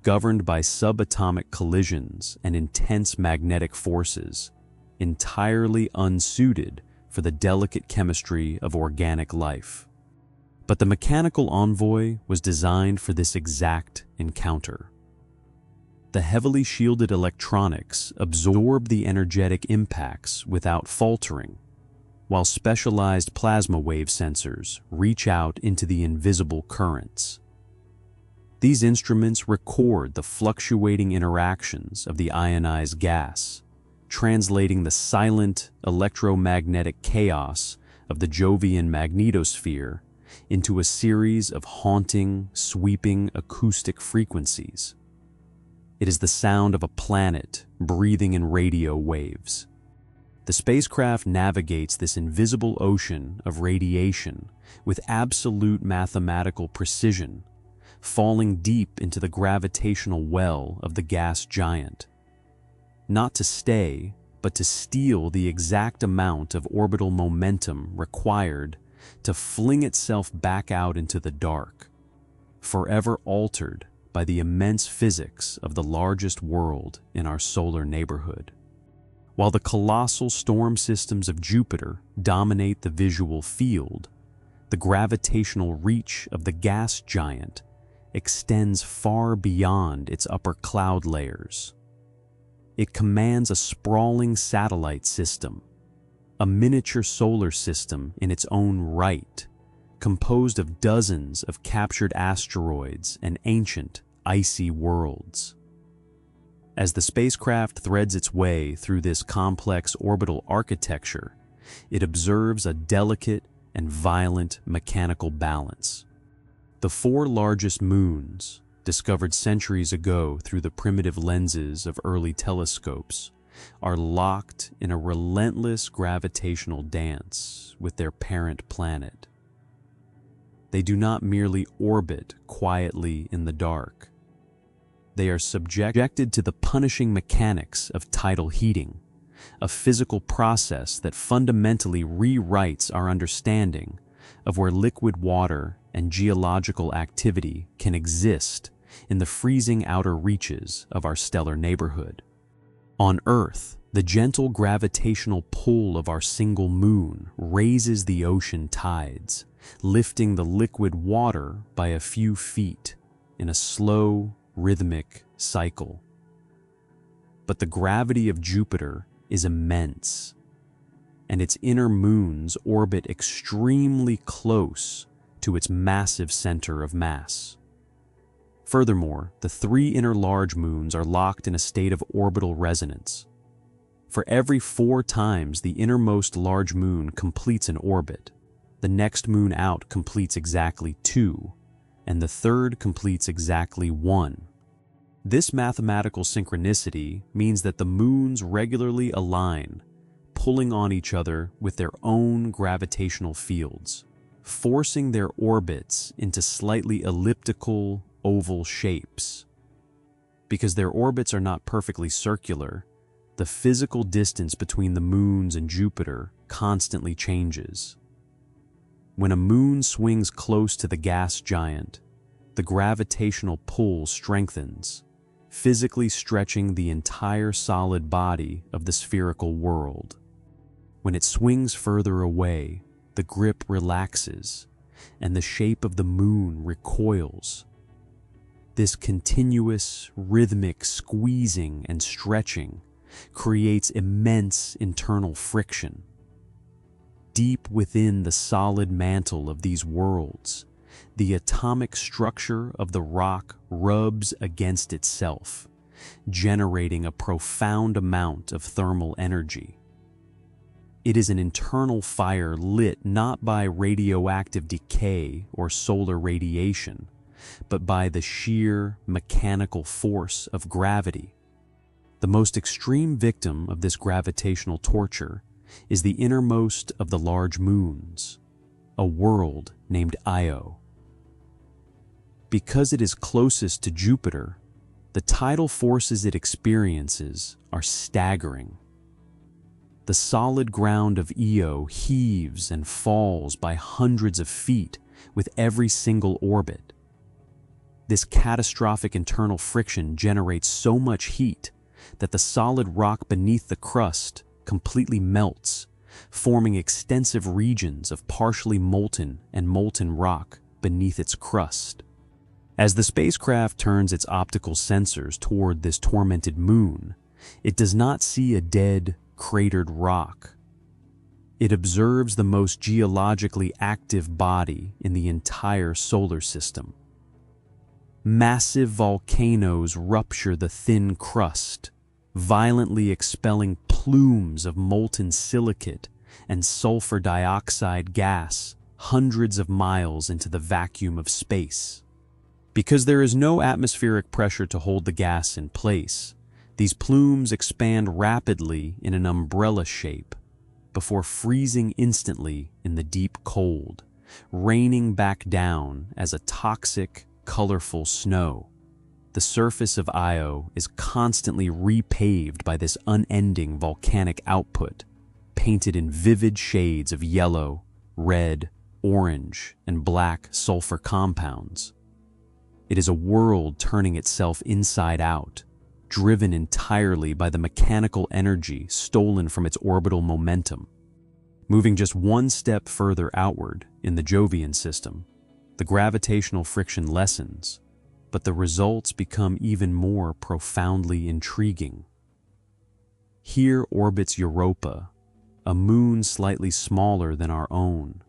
governed by subatomic collisions and intense magnetic forces, entirely unsuited for the delicate chemistry of organic life. But the mechanical Envoy was designed for this exact encounter. The heavily shielded electronics absorb the energetic impacts without faltering, while specialized plasma wave sensors reach out into the invisible currents. These instruments record the fluctuating interactions of the ionized gas, translating the silent electromagnetic chaos of the Jovian magnetosphere into a series of haunting, sweeping acoustic frequencies. It is the sound of a planet breathing in radio waves. The spacecraft navigates this invisible ocean of radiation with absolute mathematical precision, falling deep into the gravitational well of the gas giant. Not to stay, but to steal the exact amount of orbital momentum required to fling itself back out into the dark, forever altered by the immense physics of the largest world in our solar neighborhood. While the colossal storm systems of Jupiter dominate the visual field, the gravitational reach of the gas giant extends far beyond its upper cloud layers. It commands a sprawling satellite system, a miniature solar system in its own right, composed of dozens of captured asteroids and ancient, icy worlds. As the spacecraft threads its way through this complex orbital architecture, it observes a delicate and violent mechanical balance. The four largest moons, discovered centuries ago through the primitive lenses of early telescopes, are locked in a relentless gravitational dance with their parent planet. They do not merely orbit quietly in the dark. They are subjected to the punishing mechanics of tidal heating, a physical process that fundamentally rewrites our understanding of where liquid water and geological activity can exist in the freezing outer reaches of our stellar neighborhood. On Earth, the gentle gravitational pull of our single moon raises the ocean tides, lifting the liquid water by a few feet in a slow, rhythmic cycle. But the gravity of Jupiter is immense, and its inner moons orbit extremely close to its massive center of mass. Furthermore, the three inner large moons are locked in a state of orbital resonance. For every 4 times the innermost large moon completes an orbit, the next moon out completes exactly 2, and the third completes exactly 1. This mathematical synchronicity means that the moons regularly align, pulling on each other with their own gravitational fields, forcing their orbits into slightly elliptical, oval shapes. Because their orbits are not perfectly circular, the physical distance between the moons and Jupiter constantly changes. When a moon swings close to the gas giant, the gravitational pull strengthens, physically stretching the entire solid body of the spherical world. When it swings further away, the grip relaxes, and the shape of the moon recoils. This continuous, rhythmic squeezing and stretching creates immense internal friction. Deep within the solid mantle of these worlds, the atomic structure of the rock rubs against itself, generating a profound amount of thermal energy. It is an internal fire lit not by radioactive decay or solar radiation, but by the sheer mechanical force of gravity. The most extreme victim of this gravitational torture is the innermost of the large moons, a world named Io. Because it is closest to Jupiter, the tidal forces it experiences are staggering. The solid ground of Io heaves and falls by hundreds of feet with every single orbit. This catastrophic internal friction generates so much heat that the solid rock beneath the crust completely melts, forming extensive regions of partially molten and molten rock beneath its crust. As the spacecraft turns its optical sensors toward this tormented moon, it does not see a dead, cratered rock. It observes the most geologically active body in the entire solar system. Massive volcanoes rupture the thin crust, violently expelling plumes of molten silicate and sulfur dioxide gas hundreds of miles into the vacuum of space. Because there is no atmospheric pressure to hold the gas in place, these plumes expand rapidly in an umbrella shape before freezing instantly in the deep cold, raining back down as a toxic, colorful snow. The surface of Io is constantly repaved by this unending volcanic output, painted in vivid shades of yellow, red, orange, and black sulfur compounds. It is a world turning itself inside out, driven entirely by the mechanical energy stolen from its orbital momentum. Moving just one step further outward in the Jovian system, the gravitational friction lessens, but the results become even more profoundly intriguing. Here orbits Europa, a moon slightly smaller than our own.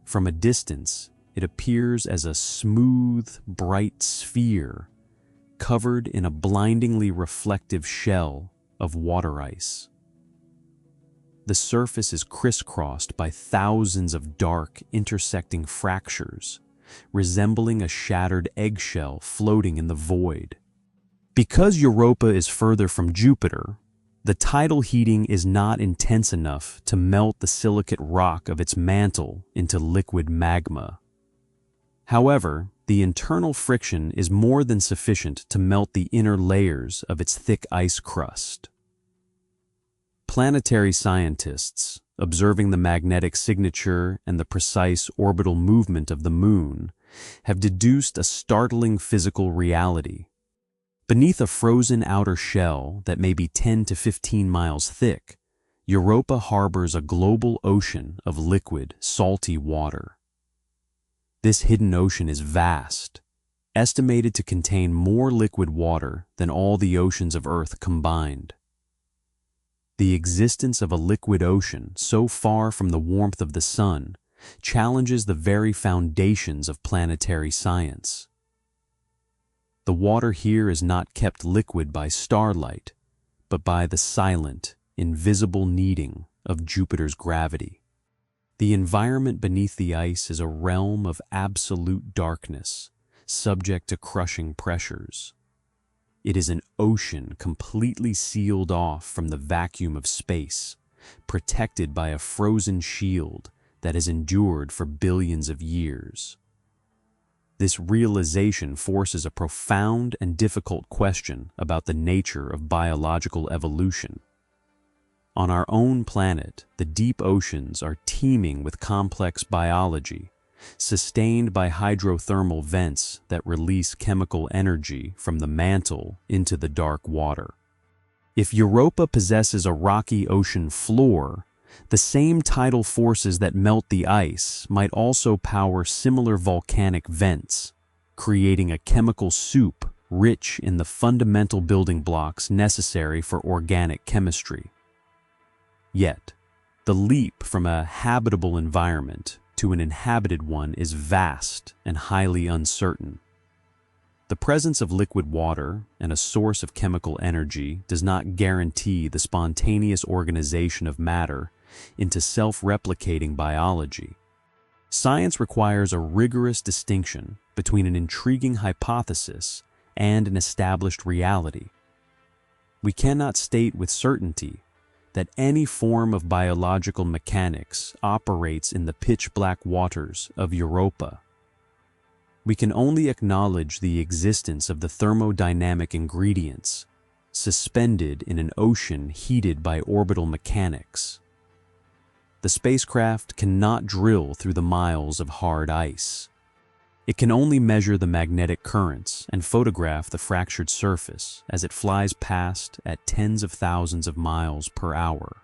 From a distance, it appears as a smooth, bright sphere covered in a blindingly reflective shell of water ice. The surface is crisscrossed by thousands of dark, intersecting fractures, resembling a shattered eggshell floating in the void. Because Europa is further from Jupiter, the tidal heating is not intense enough to melt the silicate rock of its mantle into liquid magma. However, the internal friction is more than sufficient to melt the inner layers of its thick ice crust. Planetary scientists, observing the magnetic signature and the precise orbital movement of the Moon, have deduced a startling physical reality. Beneath a frozen outer shell that may be 10 to 15 miles thick, Europa harbors a global ocean of liquid, salty water. This hidden ocean is vast, estimated to contain more liquid water than all the oceans of Earth combined. The existence of a liquid ocean so far from the warmth of the sun challenges the very foundations of planetary science. The water here is not kept liquid by starlight, but by the silent, invisible kneading of Jupiter's gravity. The environment beneath the ice is a realm of absolute darkness, subject to crushing pressures. It is an ocean completely sealed off from the vacuum of space, protected by a frozen shield that has endured for billions of years. This realization forces a profound and difficult question about the nature of biological evolution. On our own planet, the deep oceans are teeming with complex biology, sustained by hydrothermal vents that release chemical energy from the mantle into the dark water. If Europa possesses a rocky ocean floor, the same tidal forces that melt the ice might also power similar volcanic vents, creating a chemical soup rich in the fundamental building blocks necessary for organic chemistry. Yet, the leap from a habitable environment to an inhabited one is vast and highly uncertain. The presence of liquid water and a source of chemical energy does not guarantee the spontaneous organization of matter into self-replicating biology. Science requires a rigorous distinction between an intriguing hypothesis and an established reality. We cannot state with certainty that any form of biological mechanics operates in the pitch-black waters of Europa. We can only acknowledge the existence of the thermodynamic ingredients suspended in an ocean heated by orbital mechanics. The spacecraft cannot drill through the miles of hard ice. It can only measure the magnetic currents and photograph the fractured surface as it flies past at tens of thousands of miles per hour.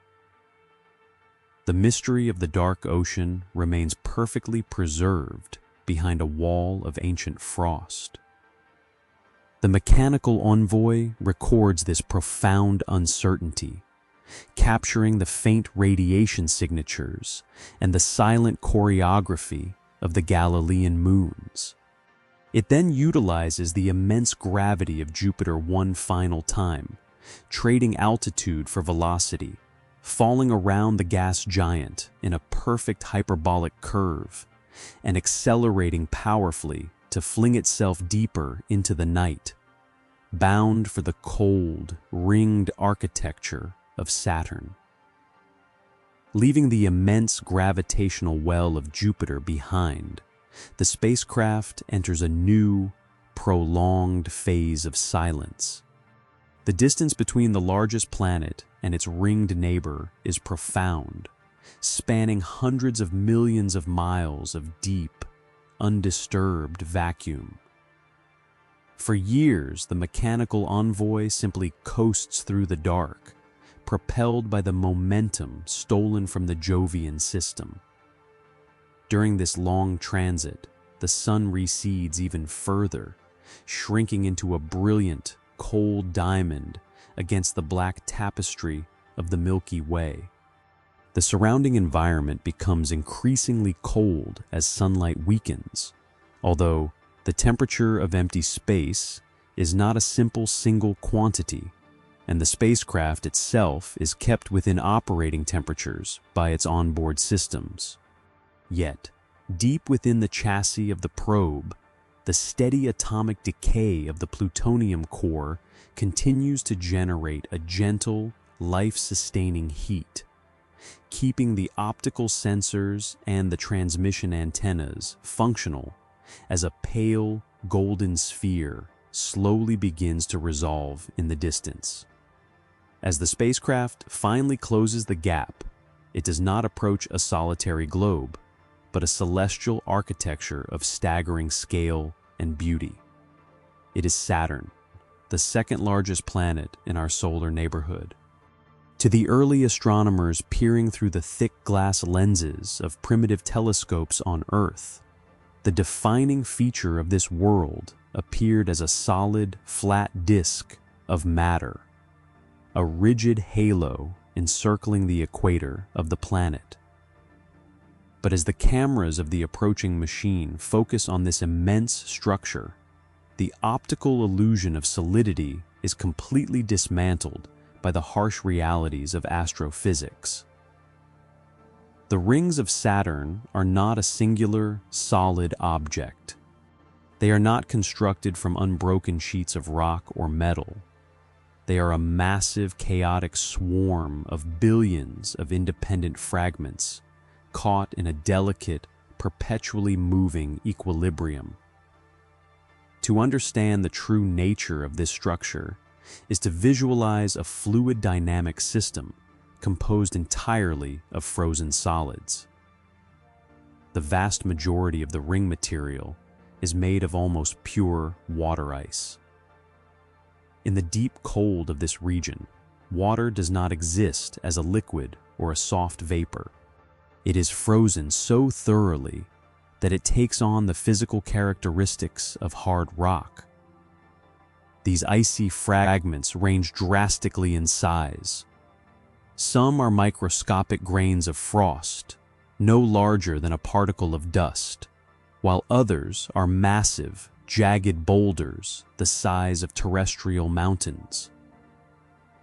The mystery of the dark ocean remains perfectly preserved behind a wall of ancient frost. The mechanical Envoy records this profound uncertainty, capturing the faint radiation signatures and the silent choreography of the Galilean moons. It then utilizes the immense gravity of Jupiter one final time, trading altitude for velocity, falling around the gas giant in a perfect hyperbolic curve, and accelerating powerfully to fling itself deeper into the night, bound for the cold, ringed architecture of Saturn. Leaving the immense gravitational well of Jupiter behind, the spacecraft enters a new, prolonged phase of silence. The distance between the largest planet and its ringed neighbor is profound, spanning hundreds of millions of miles of deep, undisturbed vacuum. For years, the mechanical Envoy simply coasts through the dark, propelled by the momentum stolen from the Jovian system. During this long transit, the sun recedes even further, shrinking into a brilliant, cold diamond against the black tapestry of the Milky Way. The surrounding environment becomes increasingly cold as sunlight weakens, although the temperature of empty space is not a simple single quantity, and the spacecraft itself is kept within operating temperatures by its onboard systems. Yet, Deep within the chassis of the probe, the steady atomic decay of the plutonium core continues to generate a gentle, life-sustaining heat, keeping the optical sensors and the transmission antennas functional as a pale, golden sphere slowly begins to resolve in the distance. As the spacecraft finally closes the gap, it does not approach a solitary globe, but a celestial architecture of staggering scale and beauty. It is Saturn, the second largest planet in our solar neighborhood. To the early astronomers peering through the thick glass lenses of primitive telescopes on Earth, the defining feature of this world appeared as a solid, flat disk of matter, a rigid halo encircling the equator of the planet. But as the cameras of the approaching machine focus on this immense structure, the optical illusion of solidity is completely dismantled by the harsh realities of astrophysics. The rings of Saturn are not a singular, solid object. They are not constructed from unbroken sheets of rock or metal. They are a massive, chaotic swarm of billions of independent fragments caught in a delicate, perpetually moving equilibrium. To understand the true nature of this structure is to visualize a fluid dynamic system composed entirely of frozen solids. The vast majority of the ring material is made of almost pure water ice. In the deep cold of this region, water does not exist as a liquid or a soft vapor. It is frozen so thoroughly that it takes on the physical characteristics of hard rock. These icy fragments range drastically in size. Some are microscopic grains of frost, no larger than a particle of dust, while others are massive, jagged boulders the size of terrestrial mountains.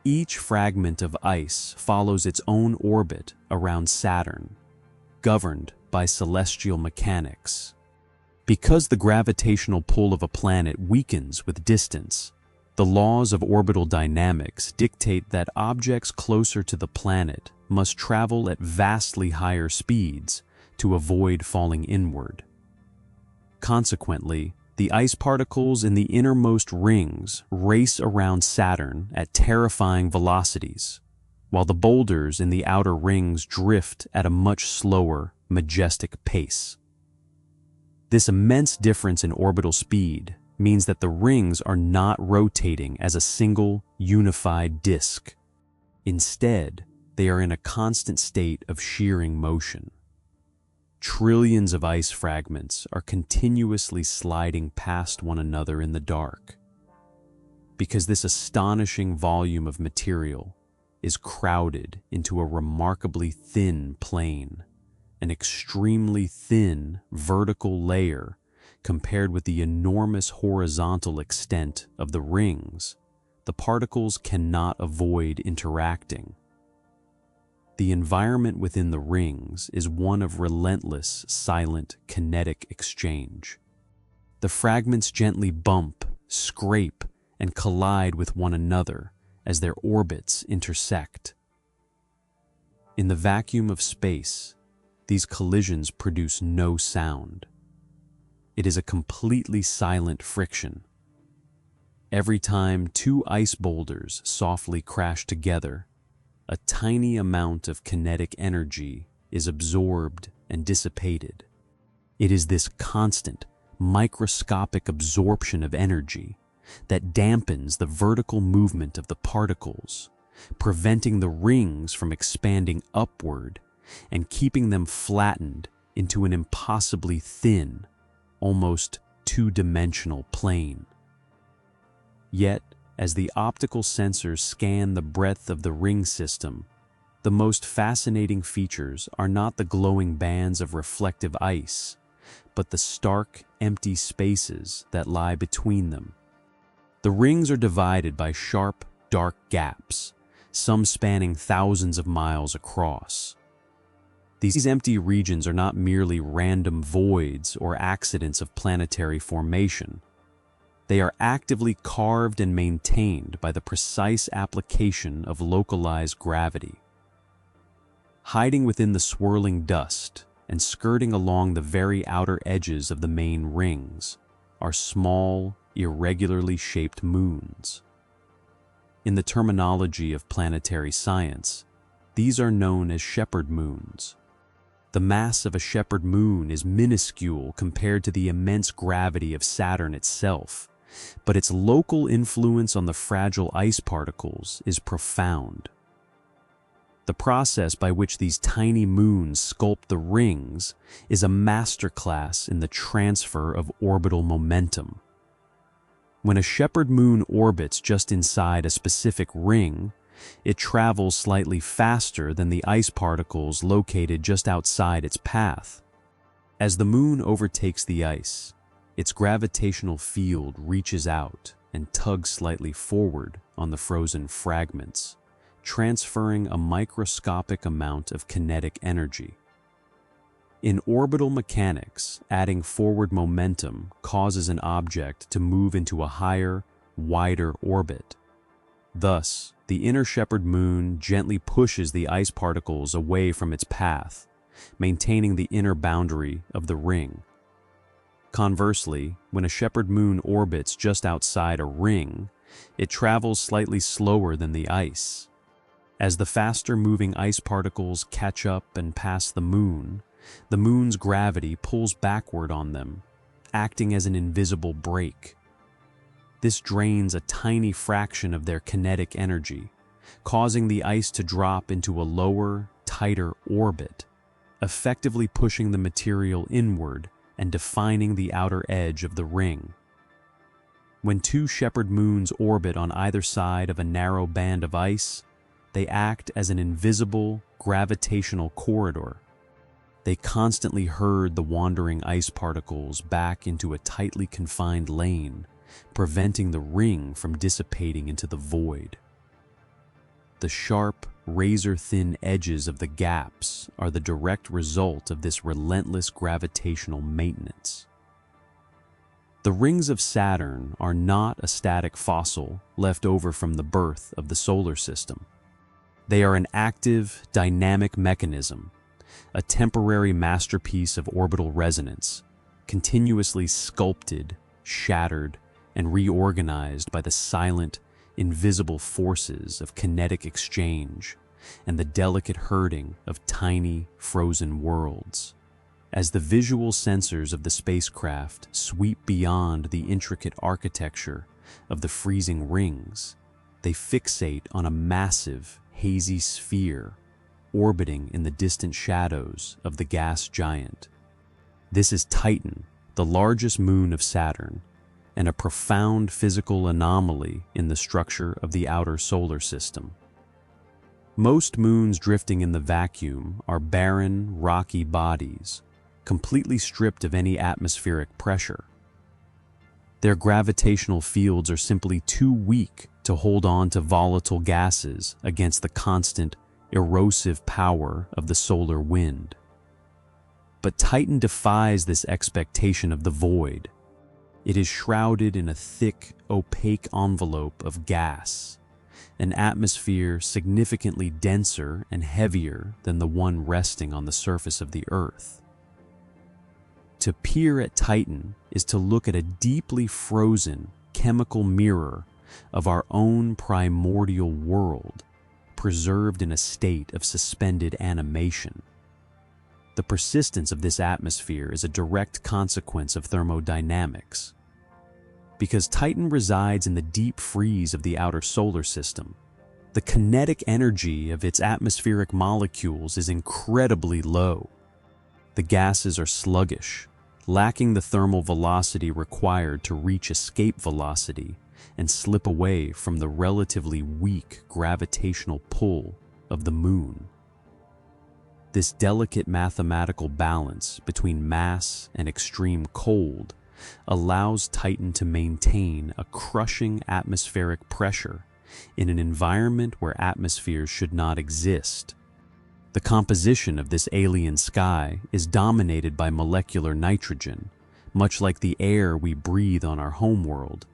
Each fragment of ice follows its own orbit around Saturn, governed by celestial mechanics. Because the gravitational pull of a planet weakens with distance, the laws of orbital dynamics dictate that objects closer to the planet must travel at vastly higher speeds to avoid falling inward. Consequently, the ice particles in the innermost rings race around Saturn at terrifying velocities, while the boulders in the outer rings drift at a much slower, majestic pace. This immense difference in orbital speed means that the rings are not rotating as a single, unified disk. Instead, they are in a constant state of shearing motion. Trillions of ice fragments are continuously sliding past one another in the dark. Because this astonishing volume of material is crowded into a remarkably thin plane, an extremely thin vertical layer compared with the enormous horizontal extent of the rings, the particles cannot avoid interacting. The environment within the rings is one of relentless, silent, kinetic exchange. The fragments gently bump, scrape, and collide with one another as their orbits intersect. In the vacuum of space, these collisions produce no sound. It is a completely silent friction. Every time two ice boulders softly crash together, a tiny amount of kinetic energy is absorbed and dissipated. It is this constant, microscopic absorption of energy that dampens the vertical movement of the particles, preventing the rings from expanding upward and keeping them flattened into an impossibly thin, almost two-dimensional plane. Yet, as the optical sensors scan the breadth of the ring system, the most fascinating features are not the glowing bands of reflective ice, but the stark, empty spaces that lie between them. The rings are divided by sharp, dark gaps, some spanning thousands of miles across. These empty regions are not merely random voids or accidents of planetary formation. They are actively carved and maintained by the precise application of localized gravity. Hiding within the swirling dust and skirting along the very outer edges of the main rings are small, irregularly shaped moons. In the terminology of planetary science, these are known as shepherd moons. The mass of a shepherd moon is minuscule compared to the immense gravity of Saturn itself, but its local influence on the fragile ice particles is profound. The process by which these tiny moons sculpt the rings is a masterclass in the transfer of orbital momentum. When a shepherd moon orbits just inside a specific ring, it travels slightly faster than the ice particles located just outside its path. As the moon overtakes the ice, its gravitational field reaches out and tugs slightly forward on the frozen fragments, transferring a microscopic amount of kinetic energy. In orbital mechanics, adding forward momentum causes an object to move into a higher, wider orbit. Thus, the inner shepherd moon gently pushes the ice particles away from its path, maintaining the inner boundary of the ring. Conversely, when a shepherd moon orbits just outside a ring, it travels slightly slower than the ice. As the faster-moving ice particles catch up and pass the moon's gravity pulls backward on them, acting as an invisible brake. This drains a tiny fraction of their kinetic energy, causing the ice to drop into a lower, tighter orbit, effectively pushing the material inward and defining the outer edge of the ring. When two shepherd moons orbit on either side of a narrow band of ice, they act as an invisible gravitational corridor. They constantly herd the wandering ice particles back into a tightly confined lane, preventing the ring from dissipating into the void. The sharp, razor-thin edges of the gaps are the direct result of this relentless gravitational maintenance. The rings of Saturn are not a static fossil left over from the birth of the solar system. They are an active, dynamic mechanism, a temporary masterpiece of orbital resonance, continuously sculpted, shattered, and reorganized by the silent, invisible forces of kinetic exchange and the delicate herding of tiny, frozen worlds. As the visual sensors of the spacecraft sweep beyond the intricate architecture of the freezing rings, they fixate on a massive, hazy sphere orbiting in the distant shadows of the gas giant. This is Titan, the largest moon of Saturn, and a profound physical anomaly in the structure of the outer solar system. Most moons drifting in the vacuum are barren, rocky bodies, completely stripped of any atmospheric pressure. Their gravitational fields are simply too weak to hold on to volatile gases against the constant, erosive power of the solar wind. But Titan defies this expectation of the void. It is shrouded in a thick, opaque envelope of gas, an atmosphere significantly denser and heavier than the one resting on the surface of the Earth. To peer at Titan is to look at a deeply frozen chemical mirror of our own primordial world, preserved in a state of suspended animation. The persistence of this atmosphere is a direct consequence of thermodynamics. Because Titan resides in the deep freeze of the outer solar system, the kinetic energy of its atmospheric molecules is incredibly low. The gases are sluggish, lacking the thermal velocity required to reach escape velocity and slip away from the relatively weak gravitational pull of the moon. This delicate mathematical balance between mass and extreme cold allows Titan to maintain a crushing atmospheric pressure in an environment where atmospheres should not exist. The composition of this alien sky is dominated by molecular nitrogen, much like the air we breathe on our homeworld.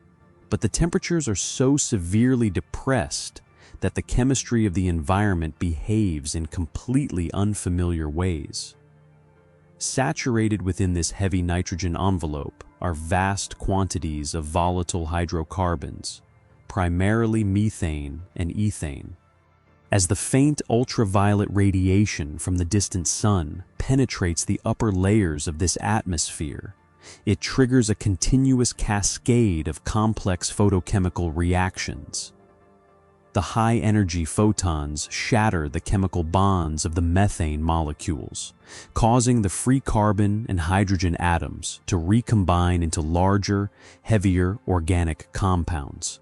But the temperatures are so severely depressed that the chemistry of the environment behaves in completely unfamiliar ways. Saturated within this heavy nitrogen envelope are vast quantities of volatile hydrocarbons, primarily methane and ethane. As the faint ultraviolet radiation from the distant sun penetrates the upper layers of this atmosphere, it triggers a continuous cascade of complex photochemical reactions. The high-energy photons shatter the chemical bonds of the methane molecules, causing the free carbon and hydrogen atoms to recombine into larger, heavier organic compounds.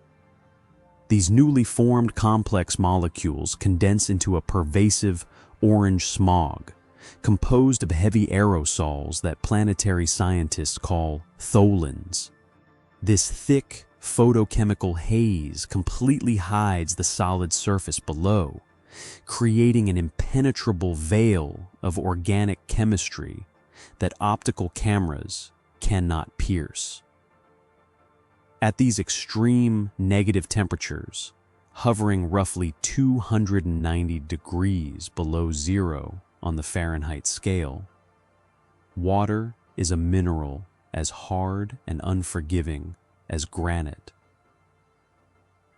These newly formed complex molecules condense into a pervasive orange smog, composed of heavy aerosols that planetary scientists call tholins. This thick, photochemical haze completely hides the solid surface below, creating an impenetrable veil of organic chemistry that optical cameras cannot pierce. At these extreme negative temperatures, hovering roughly 290 degrees below zero on the Fahrenheit scale, water is a mineral as hard and unforgiving as granite.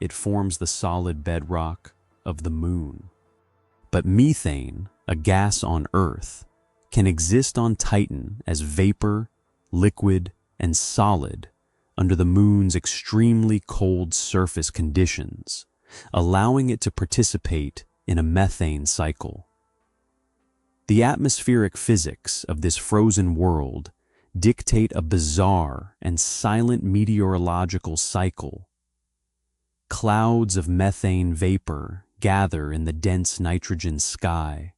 It forms the solid bedrock of the moon. But methane, a gas on Earth, can exist on Titan as vapor, liquid, and solid under the moon's extremely cold surface conditions, allowing it to participate in a methane cycle. The atmospheric physics of this frozen world dictate a bizarre and silent meteorological cycle. Clouds of methane vapor gather in the dense nitrogen sky,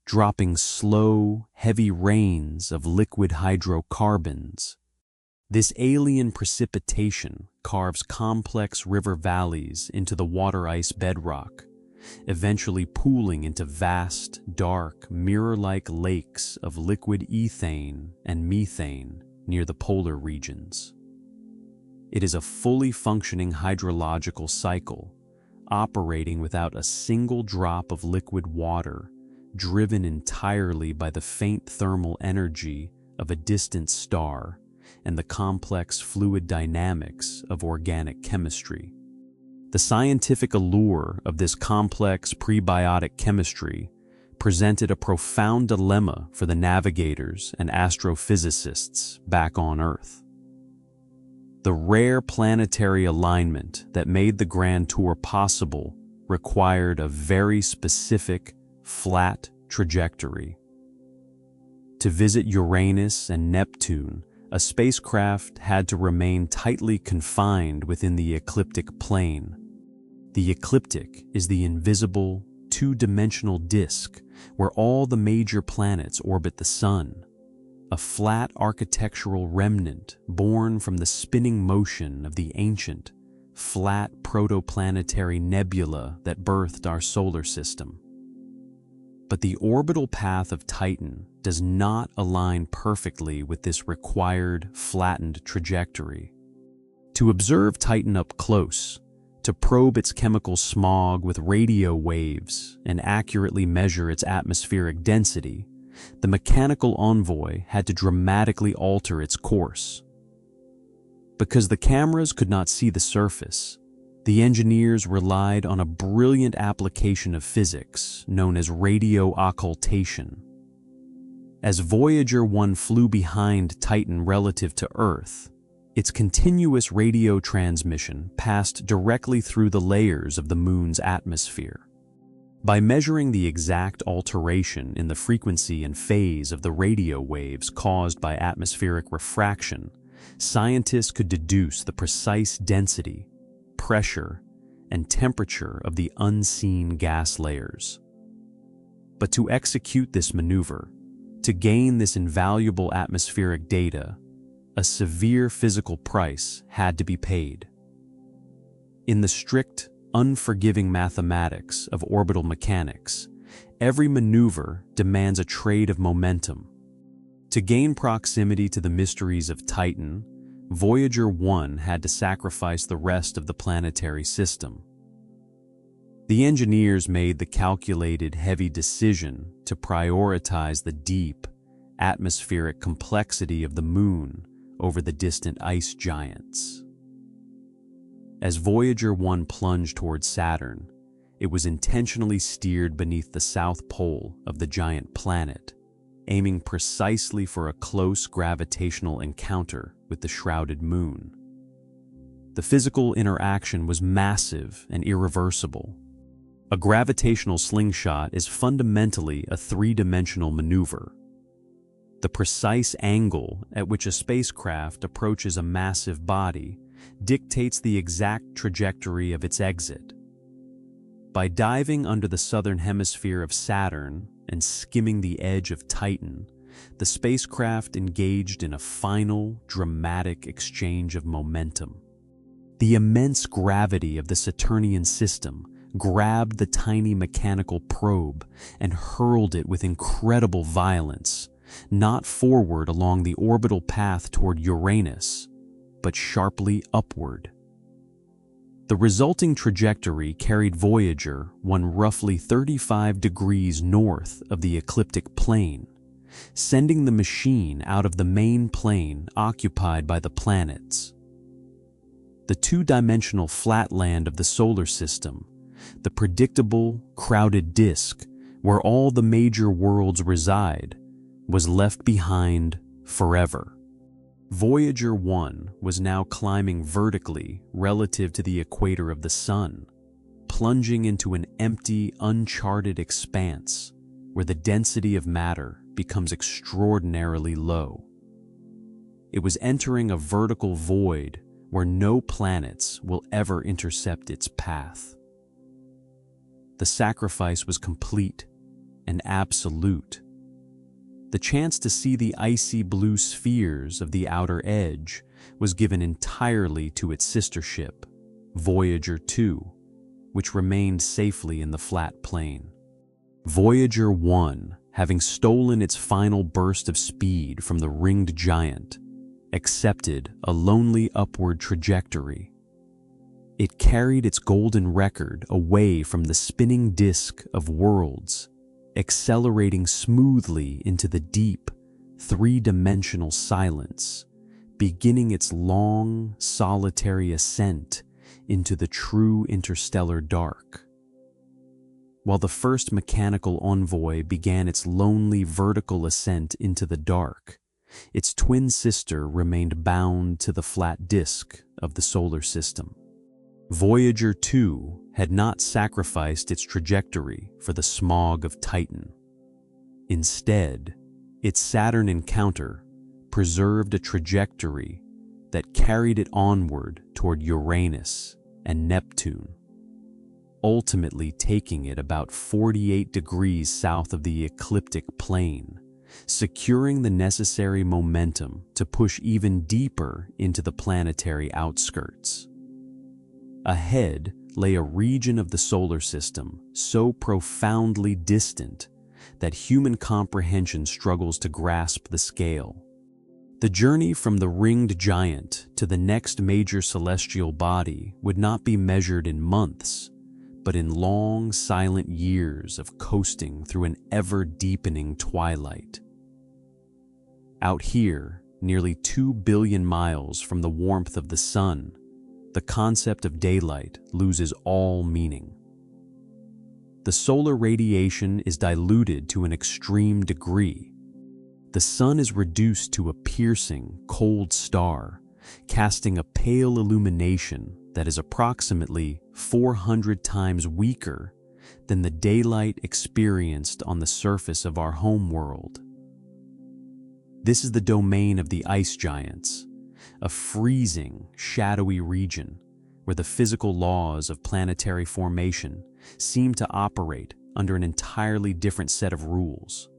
dropping slow, heavy rains of liquid hydrocarbons. This alien precipitation carves complex river valleys into the water ice bedrock, eventually pooling into vast, dark, mirror-like lakes of liquid ethane and methane near the polar regions. It is a fully functioning hydrological cycle, operating without a single drop of liquid water, driven entirely by the faint thermal energy of a distant star and the complex fluid dynamics of organic chemistry. The scientific allure of this complex prebiotic chemistry presented a profound dilemma for the navigators and astrophysicists back on Earth. The rare planetary alignment that made the Grand Tour possible required a very specific, flat trajectory. To visit Uranus and Neptune, a spacecraft had to remain tightly confined within the ecliptic plane. The ecliptic is the invisible, two-dimensional disk where all the major planets orbit the Sun, a flat architectural remnant born from the spinning motion of the ancient, flat protoplanetary nebula that birthed our solar system. But the orbital path of Titan does not align perfectly with this required flattened trajectory. To observe Titan up close, to probe its chemical smog with radio waves and accurately measure its atmospheric density, the mechanical Envoy had to dramatically alter its course. Because the cameras could not see the surface, the engineers relied on a brilliant application of physics known as radio occultation. As Voyager 1 flew behind Titan relative to Earth, its continuous radio transmission passed directly through the layers of the moon's atmosphere. By measuring the exact alteration in the frequency and phase of the radio waves caused by atmospheric refraction, scientists could deduce the precise density, pressure, and temperature of the unseen gas layers. But to execute this maneuver, to gain this invaluable atmospheric data, a severe physical price had to be paid. In the strict, unforgiving mathematics of orbital mechanics, every maneuver demands a trade of momentum. To gain proximity to the mysteries of Titan, Voyager 1 had to sacrifice the rest of the planetary system. The engineers made the calculated, heavy decision to prioritize the deep, atmospheric complexity of the Moon over the distant ice giants. As Voyager 1 plunged towards Saturn, it was intentionally steered beneath the south pole of the giant planet, aiming precisely for a close gravitational encounter with the shrouded Moon. The physical interaction was massive and irreversible. A gravitational slingshot is fundamentally a three-dimensional maneuver. The precise angle at which a spacecraft approaches a massive body dictates the exact trajectory of its exit. By diving under the southern hemisphere of Saturn and skimming the edge of Titan, the spacecraft engaged in a final, dramatic exchange of momentum. The immense gravity of the Saturnian system grabbed the tiny mechanical probe and hurled it with incredible violence, not forward along the orbital path toward Uranus, but sharply upward. The resulting trajectory carried Voyager 1 roughly 35 degrees north of the ecliptic plane, sending the machine out of the main plane occupied by the planets. The two-dimensional flatland of the solar system, the predictable, crowded disk where all the major worlds reside, was left behind forever. Voyager 1 was now climbing vertically relative to the equator of the Sun, plunging into an empty, uncharted expanse where the density of matter becomes extraordinarily low. It was entering a vertical void where no planets will ever intercept its path. The sacrifice was complete and absolute. The chance to see the icy blue spheres of the outer edge was given entirely to its sister ship, Voyager 2, which remained safely in the flat plane. Voyager 1, having stolen its final burst of speed from the ringed giant, accepted a lonely upward trajectory. It carried its golden record away from the spinning disk of worlds, accelerating smoothly into the deep, three-dimensional silence, beginning its long, solitary ascent into the true interstellar dark. While the first mechanical Envoy began its lonely vertical ascent into the dark, its twin sister remained bound to the flat disk of the solar system. Voyager 2 had not sacrificed its trajectory for the smog of Titan. Instead, its Saturn encounter preserved a trajectory that carried it onward toward Uranus and Neptune, ultimately taking it about 48 degrees south of the ecliptic plane, securing the necessary momentum to push even deeper into the planetary outskirts. Ahead lay a region of the solar system so profoundly distant that human comprehension struggles to grasp the scale. The journey from the ringed giant to the next major celestial body would not be measured in months, but in long, silent years of coasting through an ever-deepening twilight. Out here, nearly 2 billion miles from the warmth of the sun, the concept of daylight loses all meaning. The solar radiation is diluted to an extreme degree. The sun is reduced to a piercing, cold star, casting a pale illumination that is approximately 400 times weaker than the daylight experienced on the surface of our home world. This is the domain of the ice giants, a freezing, shadowy region where the physical laws of planetary formation seem to operate under an entirely different set of rules.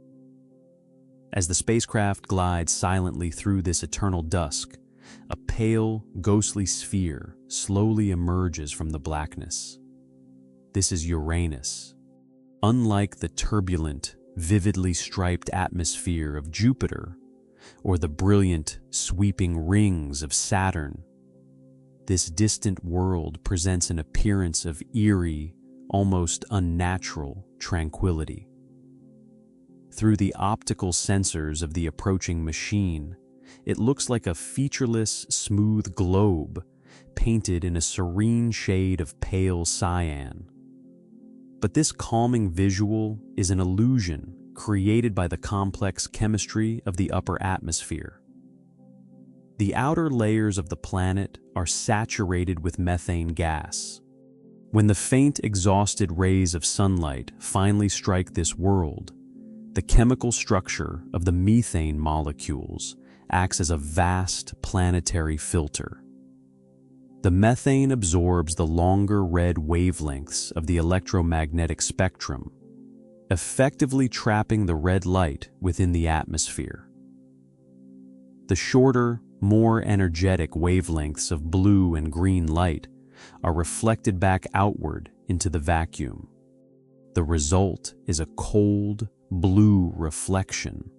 As the spacecraft glides silently through this eternal dusk, a pale, ghostly sphere slowly emerges from the blackness. This is Uranus, Unlike the turbulent, vividly striped atmosphere of Jupiter or the brilliant, sweeping rings of Saturn, this distant world presents an appearance of eerie, almost unnatural tranquility. Through the optical sensors of the approaching machine, it looks like a featureless, smooth globe painted in a serene shade of pale cyan. But this calming visual is an illusion created by the complex chemistry of the upper atmosphere. The outer layers of the planet are saturated with methane gas. When the faint, exhausted rays of sunlight finally strike this world, the chemical structure of the methane molecules acts as a vast planetary filter. The methane absorbs the longer red wavelengths of the electromagnetic spectrum, effectively trapping the red light within the atmosphere. The shorter, more energetic wavelengths of blue and green light are reflected back outward into the vacuum. The result is a cold, blue reflection,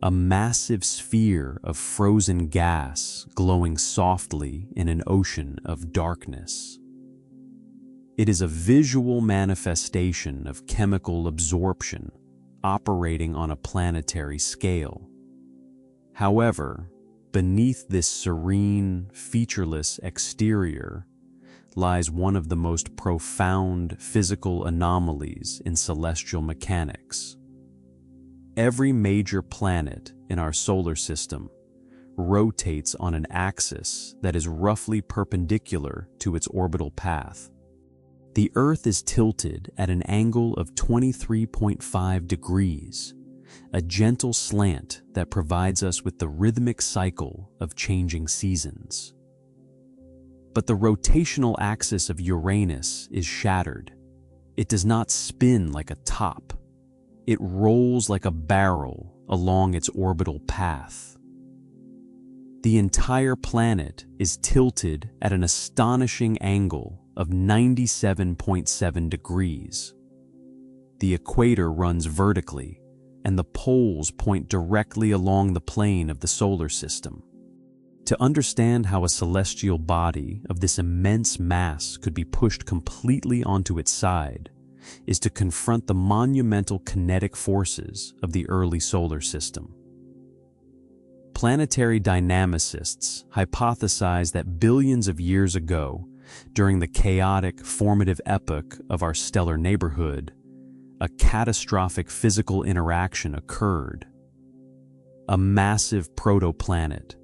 a massive sphere of frozen gas glowing softly in an ocean of darkness. It is a visual manifestation of chemical absorption operating on a planetary scale. However, beneath this serene, featureless exterior lies one of the most profound physical anomalies in celestial mechanics. Every major planet in our solar system rotates on an axis that is roughly perpendicular to its orbital path. The Earth is tilted at an angle of 23.5 degrees, a gentle slant that provides us with the rhythmic cycle of changing seasons. But the rotational axis of Uranus is shattered. It does not spin like a top. It rolls like a barrel along its orbital path. The entire planet is tilted at an astonishing angle of 97.7 degrees. The equator runs vertically, and the poles point directly along the plane of the solar system. To understand how a celestial body of this immense mass could be pushed completely onto its side is to confront the monumental kinetic forces of the early solar system. Planetary dynamicists hypothesize that billions of years ago, during the chaotic, formative epoch of our stellar neighborhood, a catastrophic physical interaction occurred. A massive protoplanet,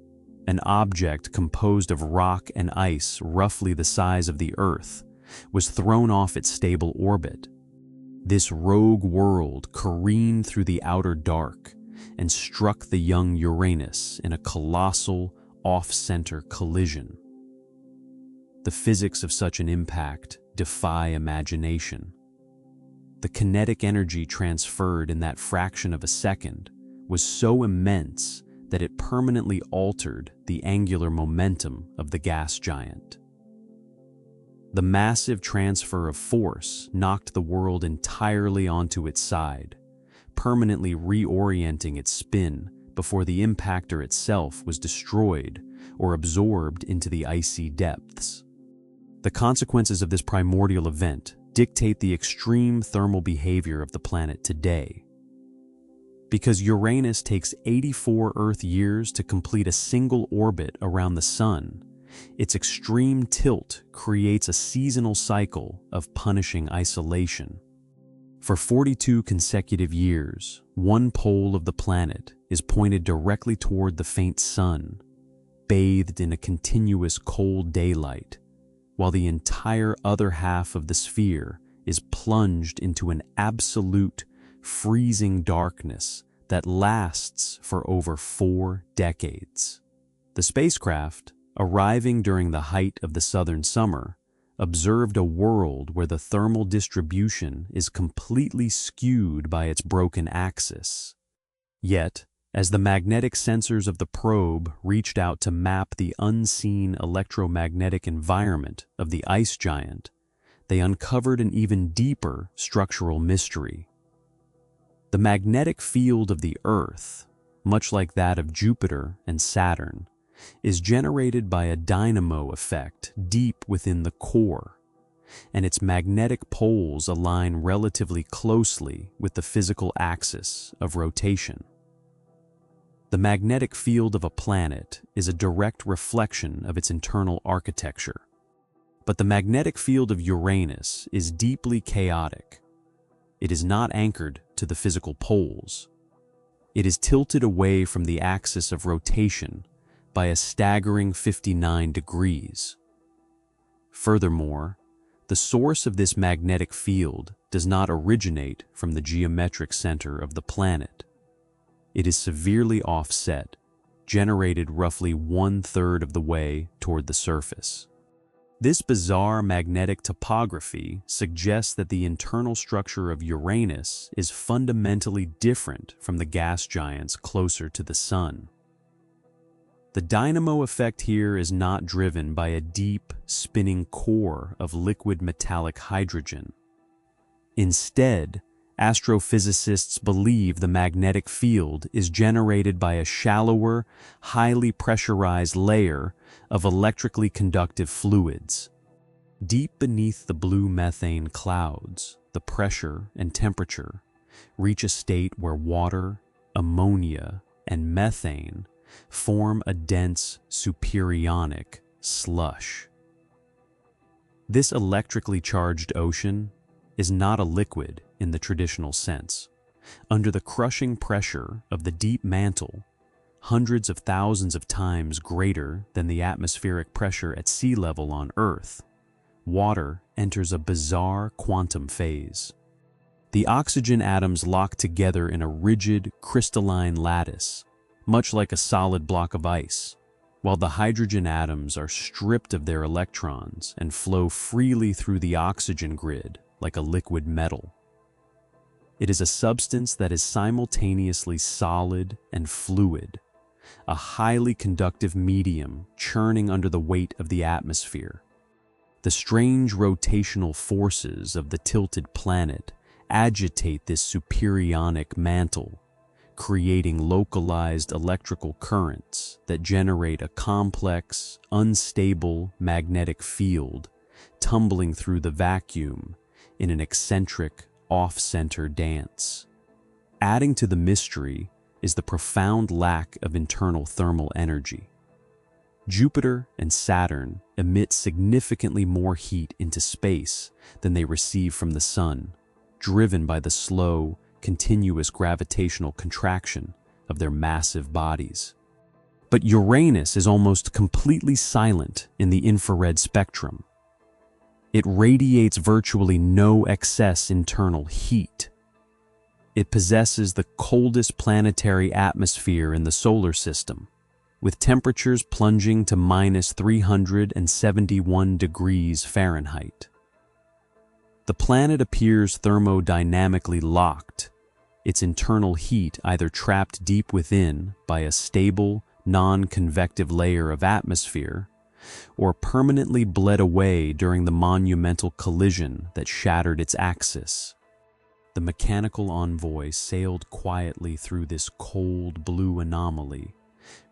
an object composed of rock and ice roughly the size of the Earth, was thrown off its stable orbit. This rogue world careened through the outer dark and struck the young Uranus in a colossal, off-center collision. The physics of such an impact defy imagination. The kinetic energy transferred in that fraction of a second was so immense that it permanently altered the angular momentum of the gas giant. The massive transfer of force knocked the world entirely onto its side, permanently reorienting its spin before the impactor itself was destroyed or absorbed into the icy depths. The consequences of this primordial event dictate the extreme thermal behavior of the planet today. Because Uranus takes 84 Earth years to complete a single orbit around the Sun, its extreme tilt creates a seasonal cycle of punishing isolation. For 42 consecutive years, one pole of the planet is pointed directly toward the faint sun, bathed in a continuous cold daylight, while the entire other half of the sphere is plunged into an absolute, freezing darkness that lasts for over 4 decades. The spacecraft, arriving during the height of the southern summer, observed a world where the thermal distribution is completely skewed by its broken axis. Yet, as the magnetic sensors of the probe reached out to map the unseen electromagnetic environment of the ice giant, they uncovered an even deeper structural mystery. The magnetic field of the Earth, much like that of Jupiter and Saturn, is generated by a dynamo effect deep within the core, and its magnetic poles align relatively closely with the physical axis of rotation. The magnetic field of a planet is a direct reflection of its internal architecture, but the magnetic field of Uranus is deeply chaotic. It is not anchored to the physical poles. It is tilted away from the axis of rotation by a staggering 59 degrees. Furthermore, the source of this magnetic field does not originate from the geometric center of the planet. It is severely offset, generated roughly 1/3 of the way toward the surface. This bizarre magnetic topography suggests that the internal structure of Uranus is fundamentally different from the gas giants closer to the Sun. The dynamo effect here is not driven by a deep, spinning core of liquid metallic hydrogen. Instead, astrophysicists believe the magnetic field is generated by a shallower, highly pressurized layer of electrically conductive fluids. Deep beneath the blue methane clouds, the pressure and temperature reach a state where water, ammonia, and methane form a dense supersonic slush. This electrically charged ocean is not a liquid in the traditional sense. Under the crushing pressure of the deep mantle, hundreds of thousands of times greater than the atmospheric pressure at sea level on Earth, water enters a bizarre quantum phase. The oxygen atoms lock together in a rigid, crystalline lattice, much like a solid block of ice, while the hydrogen atoms are stripped of their electrons and flow freely through the oxygen grid like a liquid metal. It is a substance that is simultaneously solid and fluid, a highly conductive medium churning under the weight of the atmosphere. The strange rotational forces of the tilted planet agitate this supersonic mantle, creating localized electrical currents that generate a complex, unstable magnetic field tumbling through the vacuum in an eccentric, off-center dance. Adding to the mystery is the profound lack of internal thermal energy. Jupiter and Saturn emit significantly more heat into space than they receive from the Sun, driven by the slow, continuous gravitational contraction of their massive bodies. But Uranus is almost completely silent in the infrared spectrum. It radiates virtually no excess internal heat. It possesses the coldest planetary atmosphere in the solar system, with temperatures plunging to -371 degrees Fahrenheit. The planet appears thermodynamically locked, its internal heat either trapped deep within by a stable, non-convective layer of atmosphere, or permanently bled away during the monumental collision that shattered its axis. The mechanical Envoy sailed quietly through this cold blue anomaly,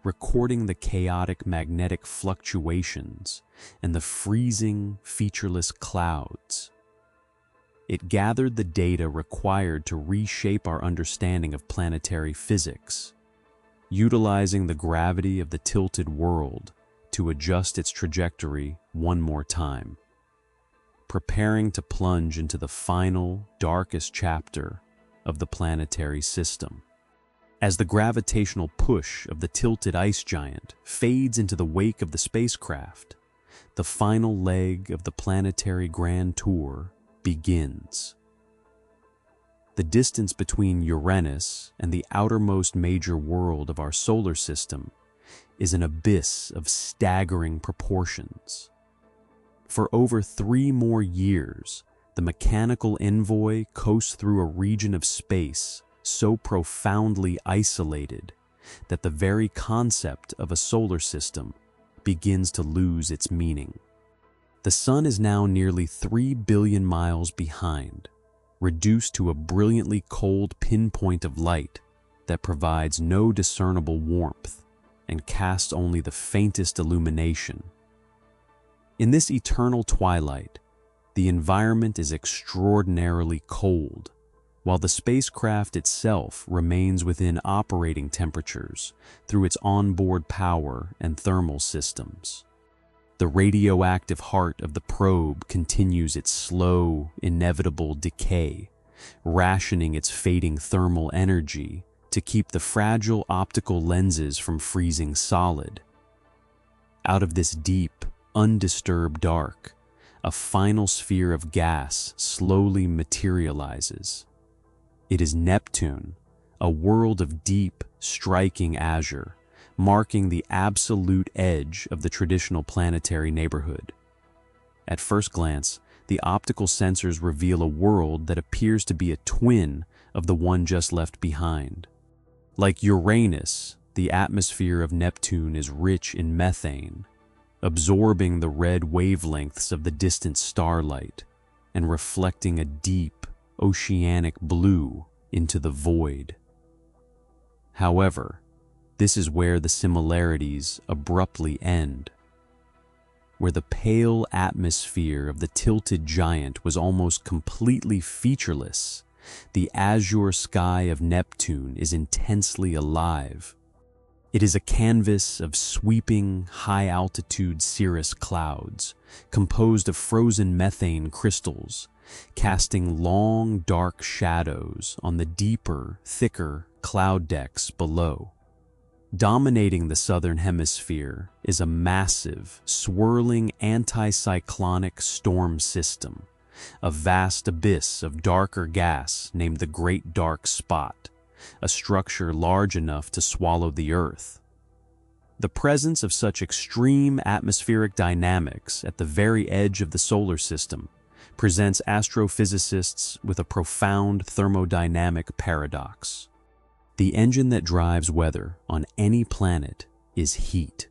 recording the chaotic magnetic fluctuations and the freezing, featureless clouds. It gathered the data required to reshape our understanding of planetary physics, utilizing the gravity of the tilted world to adjust its trajectory one more time, preparing to plunge into the final, darkest chapter of the planetary system. As the gravitational push of the tilted ice giant fades into the wake of the spacecraft, the final leg of the planetary grand tour begins. The distance between Uranus and the outermost major world of our solar system is an abyss of staggering proportions. For over 3 more years, the mechanical Envoy coasts through a region of space so profoundly isolated that the very concept of a solar system begins to lose its meaning. The Sun is now nearly 3 billion miles behind, reduced to a brilliantly cold pinpoint of light that provides no discernible warmth and casts only the faintest illumination. In this eternal twilight, the environment is extraordinarily cold, while the spacecraft itself remains within operating temperatures through its onboard power and thermal systems. The radioactive heart of the probe continues its slow, inevitable decay, rationing its fading thermal energy to keep the fragile optical lenses from freezing solid. Out of this deep, undisturbed dark, a final sphere of gas slowly materializes. It is Neptune, a world of deep, striking azure, marking the absolute edge of the traditional planetary neighborhood. At first glance, the optical sensors reveal a world that appears to be a twin of the one just left behind. Like Uranus, the atmosphere of Neptune is rich in methane, absorbing the red wavelengths of the distant starlight and reflecting a deep, oceanic blue into the void. However, this is where the similarities abruptly end. Where the pale atmosphere of the tilted giant was almost completely featureless, the azure sky of Neptune is intensely alive. It is a canvas of sweeping, high-altitude cirrus clouds, composed of frozen methane crystals, casting long, dark shadows on the deeper, thicker cloud decks below. Dominating the southern hemisphere is a massive, swirling anticyclonic storm system, a vast abyss of darker gas named the Great Dark Spot, a structure large enough to swallow the Earth. The presence of such extreme atmospheric dynamics at the very edge of the solar system presents astrophysicists with a profound thermodynamic paradox. The engine that drives weather on any planet is heat.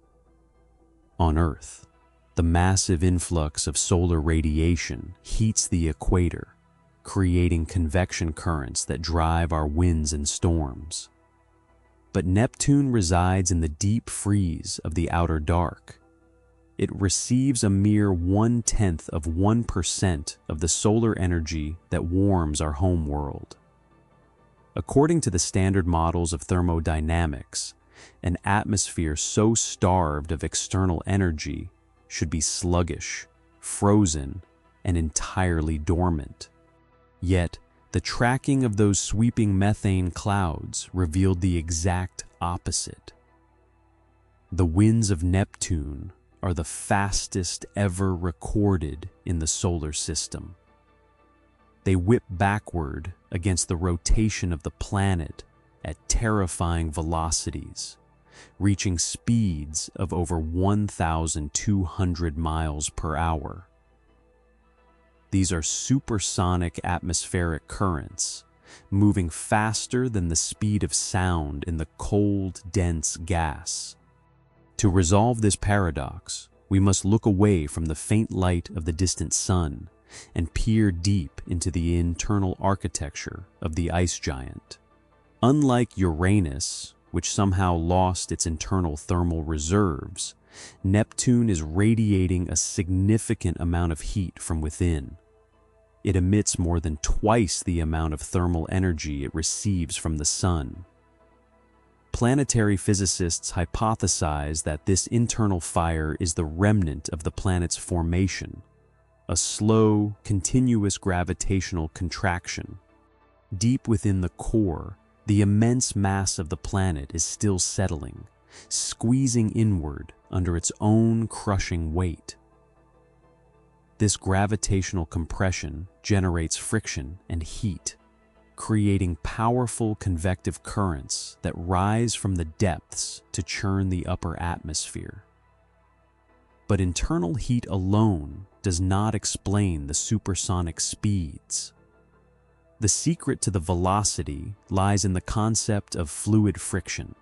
On Earth, the massive influx of solar radiation heats the equator, creating convection currents that drive our winds and storms. But Neptune resides in the deep freeze of the outer dark. It receives a mere 0.1% of the solar energy that warms our home world. According to the standard models of thermodynamics, an atmosphere so starved of external energy should be sluggish, frozen, and entirely dormant. Yet, the tracking of those sweeping methane clouds revealed the exact opposite. The winds of Neptune are the fastest ever recorded in the solar system. They whip backward against the rotation of the planet at terrifying velocities, reaching speeds of over 1,200 miles per hour. These are supersonic atmospheric currents, moving faster than the speed of sound in the cold, dense gas. To resolve this paradox, we must look away from the faint light of the distant sun and peer deep into the internal architecture of the ice giant. Unlike Uranus, which somehow lost its internal thermal reserves, Neptune is radiating a significant amount of heat from within. It emits more than twice the amount of thermal energy it receives from the sun. Planetary physicists hypothesize that this internal fire is the remnant of the planet's formation, a slow, continuous gravitational contraction. Deep within the core, the immense mass of the planet is still settling, squeezing inward under its own crushing weight. This gravitational compression generates friction and heat, creating powerful convective currents that rise from the depths to churn the upper atmosphere. But internal heat alone does not explain the supersonic speeds. The secret to the velocity lies in the concept of fluid friction.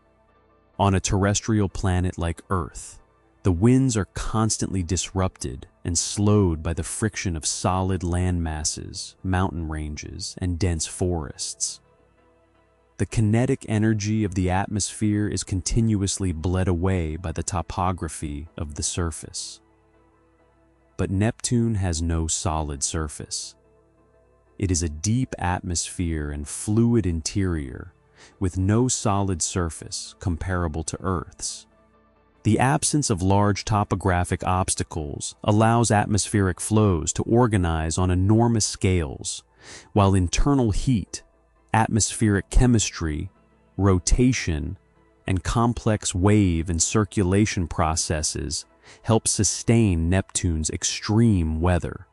On a terrestrial planet like Earth, The winds are constantly disrupted and slowed by the friction of solid land masses, mountain ranges, and dense forests. The kinetic energy of the atmosphere is continuously bled away by the topography of the surface. But Neptune has no solid surface. It is a deep atmosphere and fluid interior with no solid surface comparable to Earth's. The absence of large topographic obstacles allows atmospheric flows to organize on enormous scales, while internal heat, atmospheric chemistry, rotation, and complex wave and circulation processes help sustain Neptune's extreme weather.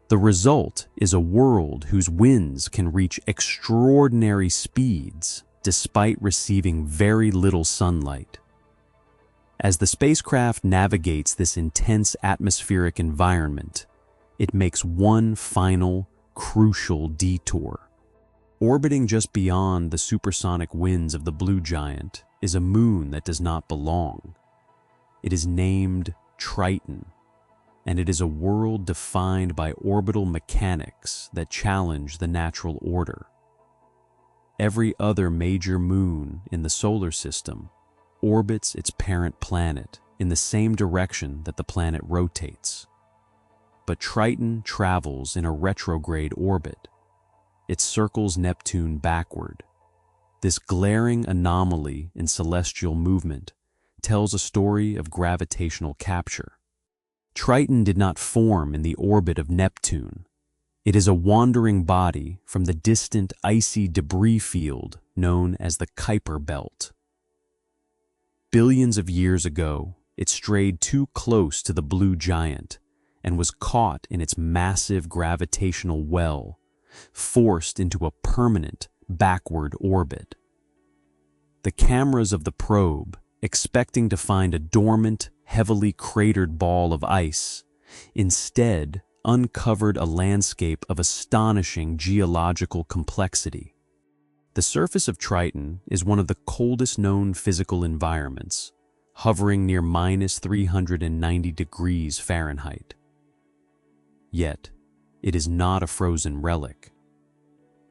The result is a world whose winds can reach extraordinary speeds despite receiving very little sunlight. As the spacecraft navigates this intense atmospheric environment, it makes one final, crucial detour. Orbiting just beyond the supersonic winds of the blue giant is a moon that does not belong. It is named Triton, and it is a world defined by orbital mechanics that challenge the natural order. Every other major moon in the solar system orbits its parent planet in the same direction that the planet rotates. But Triton travels in a retrograde orbit. It circles Neptune backward. This glaring anomaly in celestial movement tells a story of gravitational capture. Triton did not form in the orbit of Neptune. It is a wandering body from the distant icy debris field known as the Kuiper Belt. Billions of years ago, it strayed too close to the blue giant and was caught in its massive gravitational well, forced into a permanent backward orbit. The cameras of the probe, expecting to find a dormant, heavily cratered ball of ice, instead uncovered a landscape of astonishing geological complexity. The surface of Triton is one of the coldest known physical environments, hovering near -390 degrees Fahrenheit. Yet, it is not a frozen relic.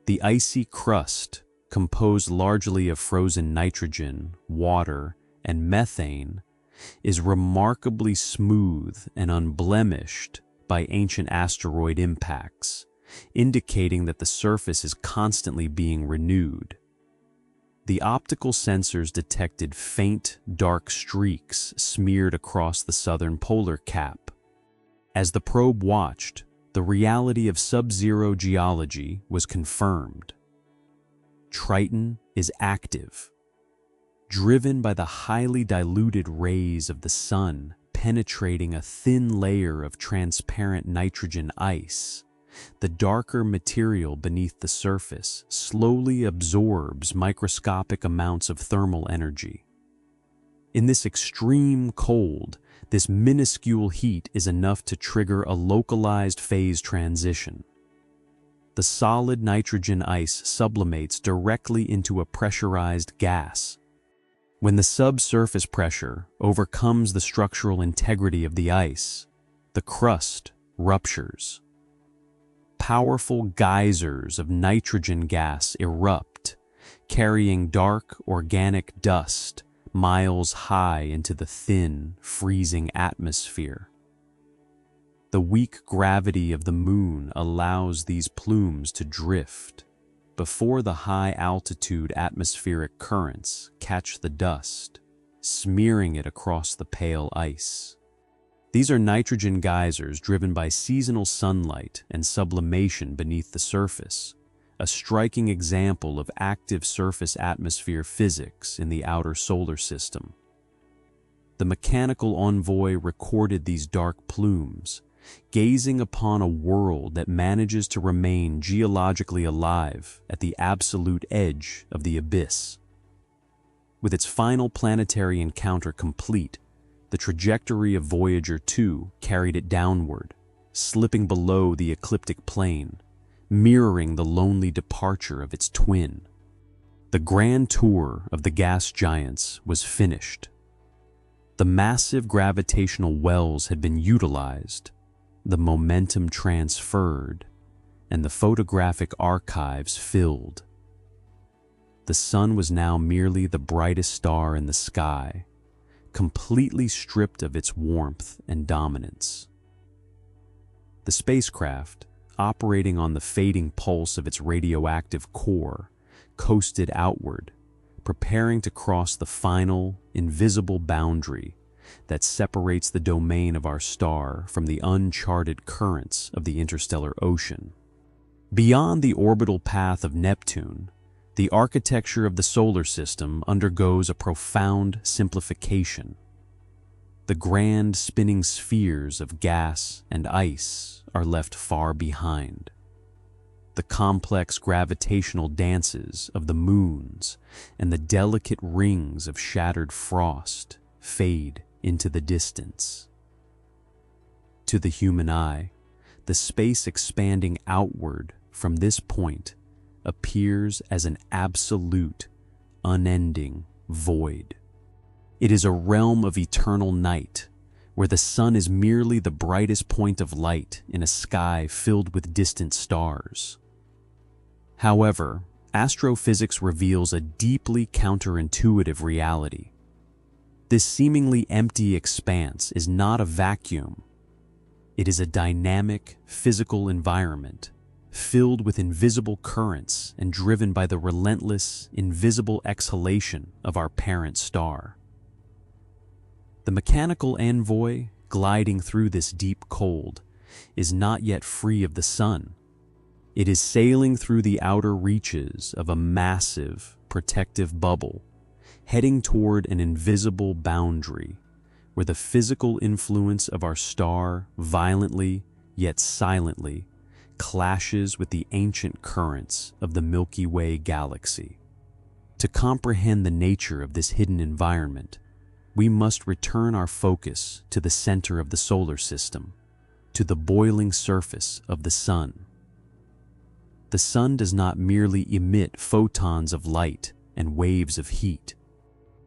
The icy crust, composed largely of frozen nitrogen, water, and methane, is remarkably smooth and unblemished by ancient asteroid impacts, indicating that the surface is constantly being renewed. The optical sensors detected faint, dark streaks smeared across the southern polar cap. As the probe watched, the reality of sub-zero geology was confirmed. Triton is active. Driven by the highly diluted rays of the sun penetrating a thin layer of transparent nitrogen ice, the darker material beneath the surface slowly absorbs microscopic amounts of thermal energy. In this extreme cold, this minuscule heat is enough to trigger a localized phase transition. The solid nitrogen ice sublimates directly into a pressurized gas. When the subsurface pressure overcomes the structural integrity of the ice, the crust ruptures. Powerful geysers of nitrogen gas erupt, carrying dark organic dust miles high into the thin, freezing atmosphere. The weak gravity of the moon allows these plumes to drift before the high-altitude atmospheric currents catch the dust, smearing it across the pale ice. These are nitrogen geysers driven by seasonal sunlight and sublimation beneath the surface, a striking example of active surface atmosphere physics in the outer solar system. The mechanical Envoy recorded these dark plumes, gazing upon a world that manages to remain geologically alive at the absolute edge of the abyss. With its final planetary encounter complete, the trajectory of Voyager 2 carried it downward, slipping below the ecliptic plane, mirroring the lonely departure of its twin. The grand tour of the gas giants was finished. The massive gravitational wells had been utilized, the momentum transferred, and the photographic archives filled. The sun was now merely the brightest star in the sky, completely stripped of its warmth and dominance. The spacecraft, operating on the fading pulse of its radioactive core, coasted outward, preparing to cross the final, invisible boundary that separates the domain of our star from the uncharted currents of the interstellar ocean. Beyond the orbital path of Neptune, the architecture of the solar system undergoes a profound simplification. The grand spinning spheres of gas and ice are left far behind. The complex gravitational dances of the moons and the delicate rings of shattered frost fade into the distance. To the human eye, the space expanding outward from this point appears as an absolute, unending void. It is a realm of eternal night, where the sun is merely the brightest point of light in a sky filled with distant stars. However, astrophysics reveals a deeply counterintuitive reality. This seemingly empty expanse is not a vacuum. It is a dynamic, physical environment, filled with invisible currents and driven by the relentless, invisible exhalation of our parent star. The mechanical Envoy, gliding through this deep cold, is not yet free of the sun. It is sailing through the outer reaches of a massive, protective bubble, heading toward an invisible boundary where the physical influence of our star violently, yet silently, clashes with the ancient currents of the Milky Way galaxy. To comprehend the nature of this hidden environment, we must return our focus to the center of the solar system, to the boiling surface of the sun. The sun does not merely emit photons of light and waves of heat.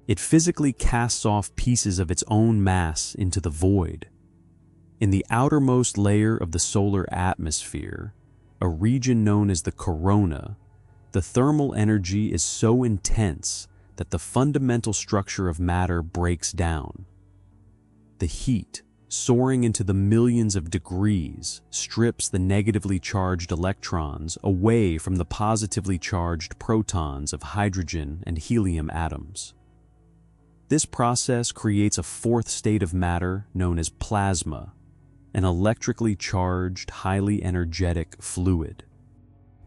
It physically casts off pieces of its own mass into the void. In the outermost layer of the solar atmosphere, a region known as the corona, the thermal energy is so intense that the fundamental structure of matter breaks down. The heat, soaring into the millions of degrees, strips the negatively charged electrons away from the positively charged protons of hydrogen and helium atoms. This process creates a fourth state of matter known as plasma, an electrically charged, highly energetic fluid.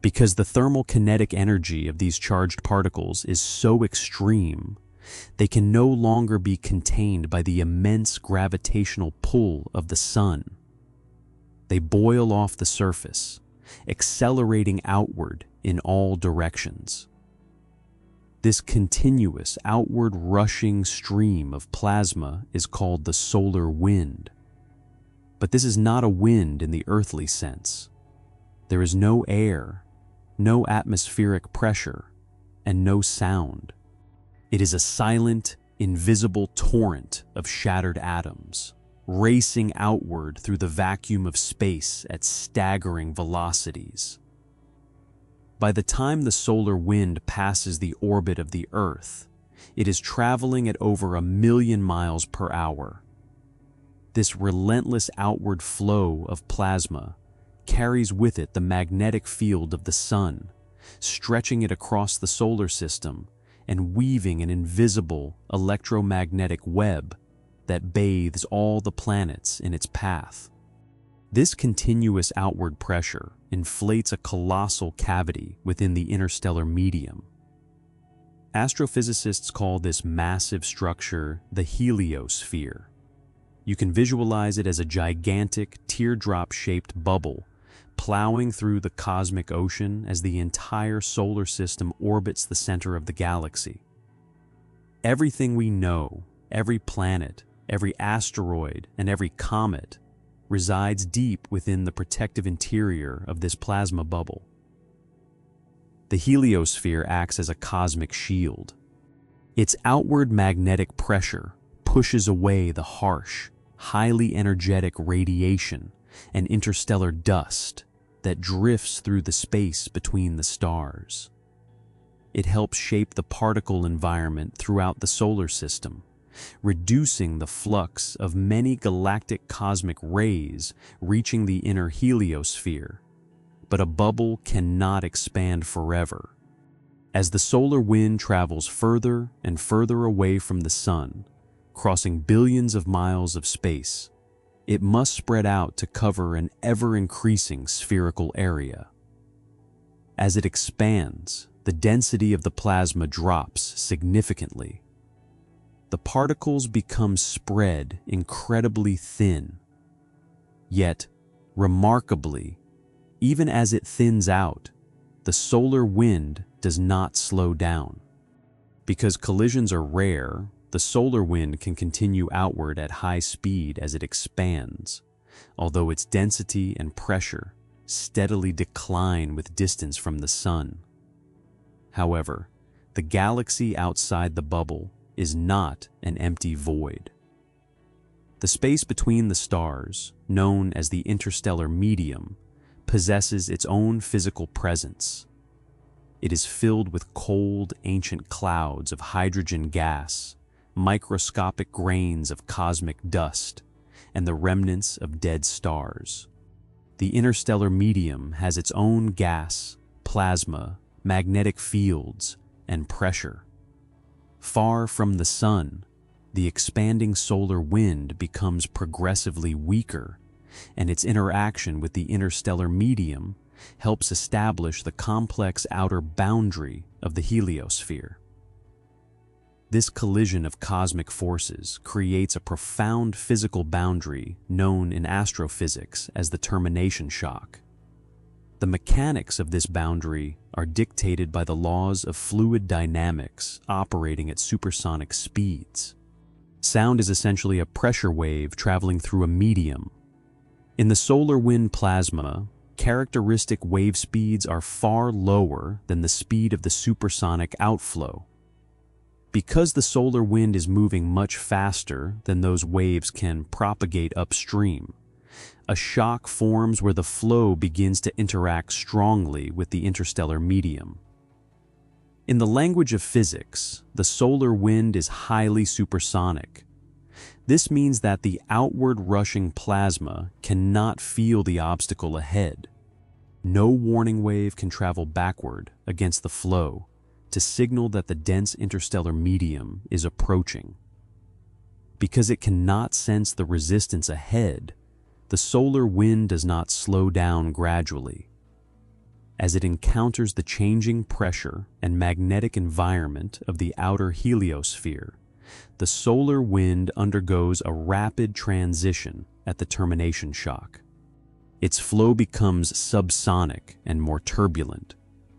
Because the thermal kinetic energy of these charged particles is so extreme, they can no longer be contained by the immense gravitational pull of the sun. They boil off the surface, accelerating outward in all directions. This continuous outward rushing stream of plasma is called the solar wind. But this is not a wind in the earthly sense. There is no air, no atmospheric pressure, and no sound. It is a silent, invisible torrent of shattered atoms, racing outward through the vacuum of space at staggering velocities. By the time the solar wind passes the orbit of the Earth, it is traveling at over 1,000,000 miles per hour. This relentless outward flow of plasma carries with it the magnetic field of the sun, stretching it across the solar system and weaving an invisible electromagnetic web that bathes all the planets in its path. This continuous outward pressure inflates a colossal cavity within the interstellar medium. Astrophysicists call this massive structure the Heliosphere. You can visualize it as a gigantic, teardrop-shaped bubble plowing through the cosmic ocean as the entire solar system orbits the center of the galaxy. Everything we know, every planet, every asteroid, and every comet resides deep within the protective interior of this plasma bubble. The heliosphere acts as a cosmic shield. Its outward magnetic pressure pushes away the harsh, highly energetic radiation and interstellar dust that drifts through the space between the stars. It helps shape the particle environment throughout the solar system, reducing the flux of many galactic cosmic rays reaching the inner heliosphere. But a bubble cannot expand forever. As the solar wind travels further and further away from the sun, crossing billions of miles of space, it must spread out to cover an ever-increasing spherical area. As it expands, the density of the plasma drops significantly. The particles become spread incredibly thin. Yet, remarkably, even as it thins out, the solar wind does not slow down. Because collisions are rare, the solar wind can continue outward at high speed as it expands, although its density and pressure steadily decline with distance from the sun. However, the galaxy outside the bubble is not an empty void. The space between the stars, known as the interstellar medium, possesses its own physical presence. It is filled with cold, ancient clouds of hydrogen gas, microscopic grains of cosmic dust, and the remnants of dead stars. The interstellar medium has its own gas, plasma, magnetic fields, and pressure. Far from the sun, the expanding solar wind becomes progressively weaker, and its interaction with the interstellar medium helps establish the complex outer boundary of the heliosphere. This collision of cosmic forces creates a profound physical boundary known in astrophysics as the termination shock. The mechanics of this boundary are dictated by the laws of fluid dynamics operating at supersonic speeds. Sound is essentially a pressure wave traveling through a medium. In the solar wind plasma, characteristic wave speeds are far lower than the speed of the supersonic outflow. Because the solar wind is moving much faster than those waves can propagate upstream, a shock forms where the flow begins to interact strongly with the interstellar medium. In the language of physics, the solar wind is highly supersonic. This means that the outward rushing plasma cannot feel the obstacle ahead. No warning wave can travel backward against the flow to signal that the dense interstellar medium is approaching. Because it cannot sense the resistance ahead, the solar wind does not slow down gradually. As it encounters the changing pressure and magnetic environment of the outer heliosphere, the solar wind undergoes a rapid transition at the termination shock. Its flow becomes subsonic and more turbulent,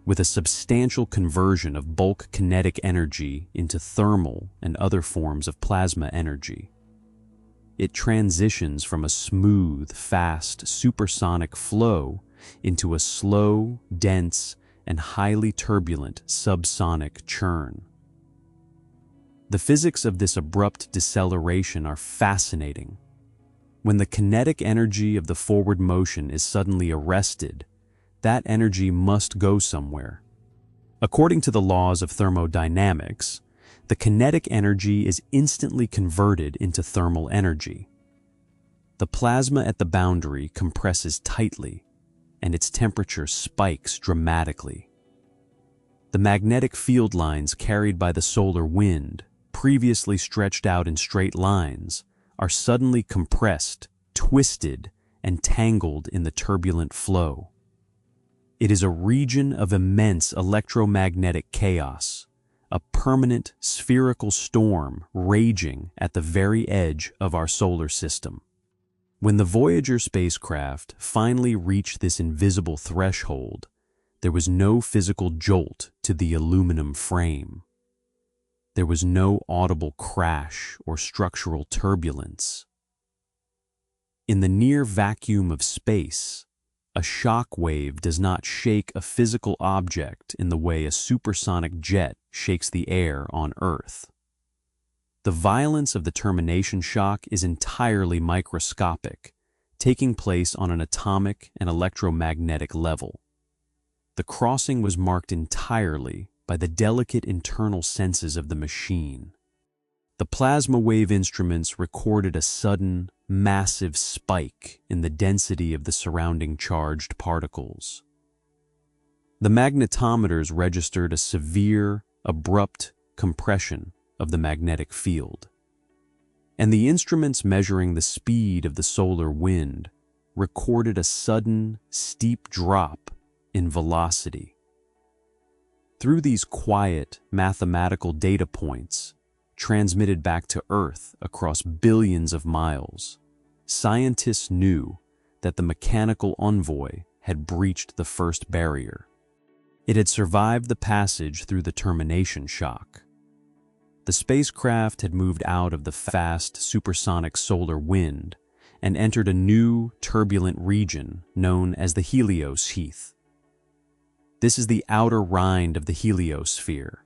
with a substantial conversion of bulk kinetic energy into thermal and other forms of plasma energy. It transitions from a smooth, fast, supersonic flow into a slow, dense, and highly turbulent subsonic churn. The physics of this abrupt deceleration are fascinating. When the kinetic energy of the forward motion is suddenly arrested, that energy must go somewhere. According to the laws of thermodynamics, the kinetic energy is instantly converted into thermal energy. The plasma at the boundary compresses tightly, and its temperature spikes dramatically. The magnetic field lines carried by the solar wind, previously stretched out in straight lines, are suddenly compressed, twisted, and tangled in the turbulent flow. It is a region of immense electromagnetic chaos, a permanent spherical storm raging at the very edge of our solar system. When the Voyager spacecraft finally reached this invisible threshold, there was no physical jolt to the aluminum frame. There was no audible crash or structural turbulence. In the near vacuum of space, a shock wave does not shake a physical object in the way a supersonic jet shakes the air on Earth. The violence of the termination shock is entirely microscopic, taking place on an atomic and electromagnetic level. The crossing was marked entirely by the delicate internal senses of the machine. The plasma wave instruments recorded a sudden, massive spike in the density of the surrounding charged particles. The magnetometers registered a severe, abrupt compression of the magnetic field. And the instruments measuring the speed of the solar wind recorded a sudden, steep drop in velocity. Through these quiet, mathematical data points, transmitted back to Earth across billions of miles, scientists knew that the mechanical Envoy had breached the first barrier. It had survived the passage through the termination shock. The spacecraft had moved out of the fast supersonic solar wind and entered a new, turbulent region known as the Heliosphere. This is the outer rind of the Heliosphere,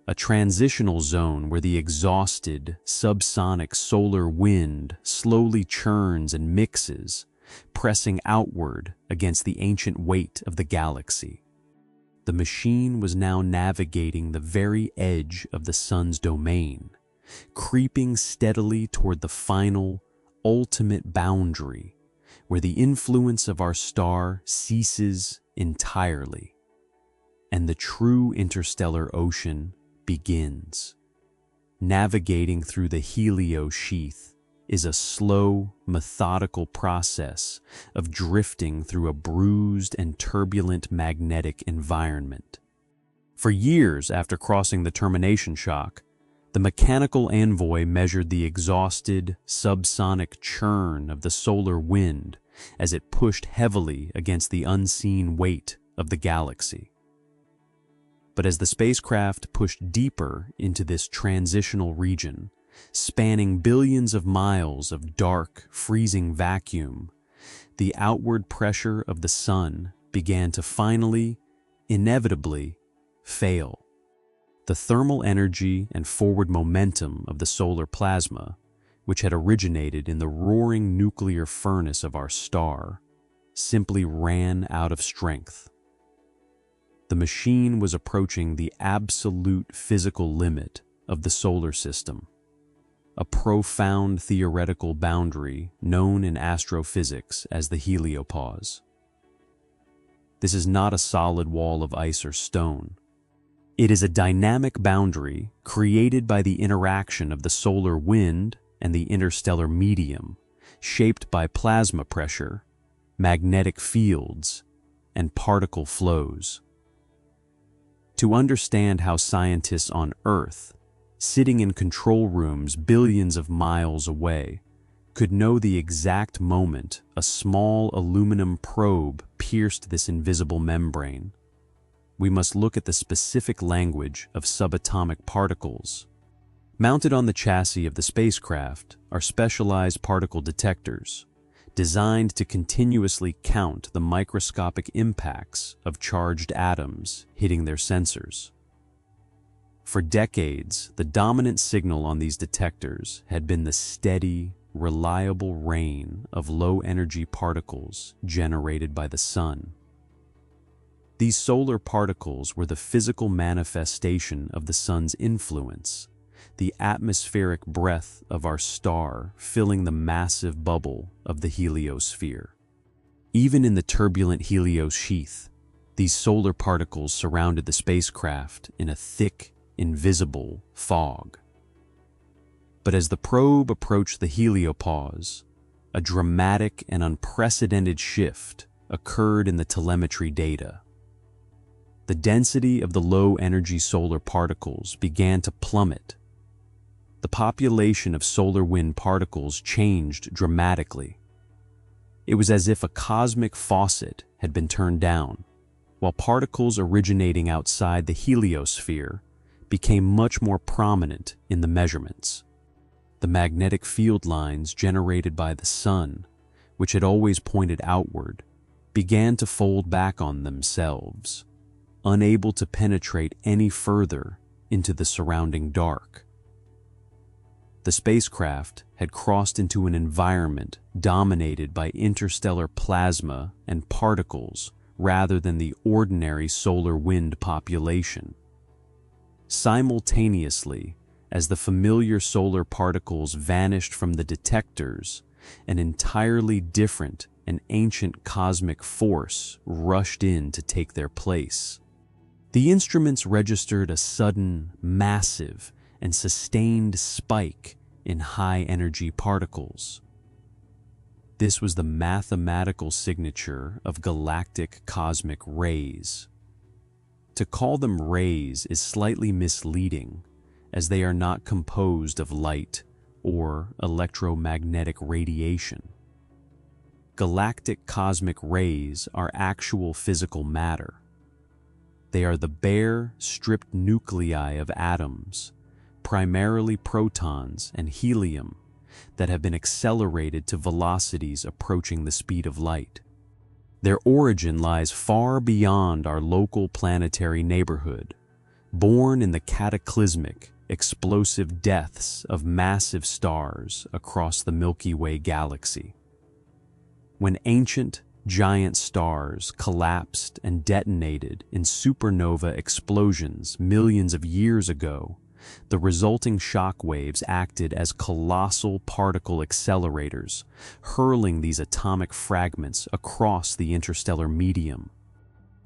a transitional zone where the exhausted, subsonic solar wind slowly churns and mixes, pressing outward against the ancient weight of the galaxy. The machine was now navigating the very edge of the sun's domain, creeping steadily toward the final, ultimate boundary, where the influence of our star ceases entirely, and the true interstellar ocean begins. Navigating through the Heliosphere is a slow, methodical process of drifting through a bruised and turbulent magnetic environment. For years after crossing the termination shock, the mechanical Envoy measured the exhausted, subsonic churn of the solar wind as it pushed heavily against the unseen weight of the galaxy. But as the spacecraft pushed deeper into this transitional region, spanning billions of miles of dark, freezing vacuum, the outward pressure of the sun began to finally, inevitably, fail. The thermal energy and forward momentum of the solar plasma, which had originated in the roaring nuclear furnace of our star, simply ran out of strength. The machine was approaching the absolute physical limit of the solar system, a profound theoretical boundary known in astrophysics as the heliopause. This is not a solid wall of ice or stone. It is a dynamic boundary created by the interaction of the solar wind and the interstellar medium, shaped by plasma pressure, magnetic fields, and particle flows. To understand how scientists on Earth, sitting in control rooms billions of miles away, could know the exact moment a small aluminum probe pierced this invisible membrane, we must look at the specific language of subatomic particles. Mounted on the chassis of the spacecraft are specialized particle detectors, designed to continuously count the microscopic impacts of charged atoms hitting their sensors. For decades, the dominant signal on these detectors had been the steady, reliable rain of low-energy particles generated by the sun. These solar particles were the physical manifestation of the sun's influence, the atmospheric breath of our star filling the massive bubble of the heliosphere. Even in the turbulent Heliosphere, these solar particles surrounded the spacecraft in a thick, invisible fog. But as the probe approached the heliopause, a dramatic and unprecedented shift occurred in the telemetry data. The density of the low-energy solar particles began to plummet. The population of solar wind particles changed dramatically. It was as if a cosmic faucet had been turned down, while particles originating outside the heliosphere became much more prominent in the measurements. The magnetic field lines generated by the sun, which had always pointed outward, began to fold back on themselves, unable to penetrate any further into the surrounding dark. The spacecraft had crossed into an environment dominated by interstellar plasma and particles rather than the ordinary solar wind population. Simultaneously, as the familiar solar particles vanished from the detectors, an entirely different and ancient cosmic force rushed in to take their place. The instruments registered a sudden, massive, and sustained spike in high-energy particles. This was the mathematical signature of galactic cosmic rays. To call them rays is slightly misleading, as they are not composed of light or electromagnetic radiation. Galactic cosmic rays are actual physical matter. They are the bare, stripped nuclei of atoms, primarily protons and helium, that have been accelerated to velocities approaching the speed of light. Their origin lies far beyond our local planetary neighborhood, born in the cataclysmic, explosive deaths of massive stars across the Milky Way galaxy. When ancient, giant stars collapsed and detonated in supernova explosions millions of years ago, the resulting shock waves acted as colossal particle accelerators, hurling these atomic fragments across the interstellar medium.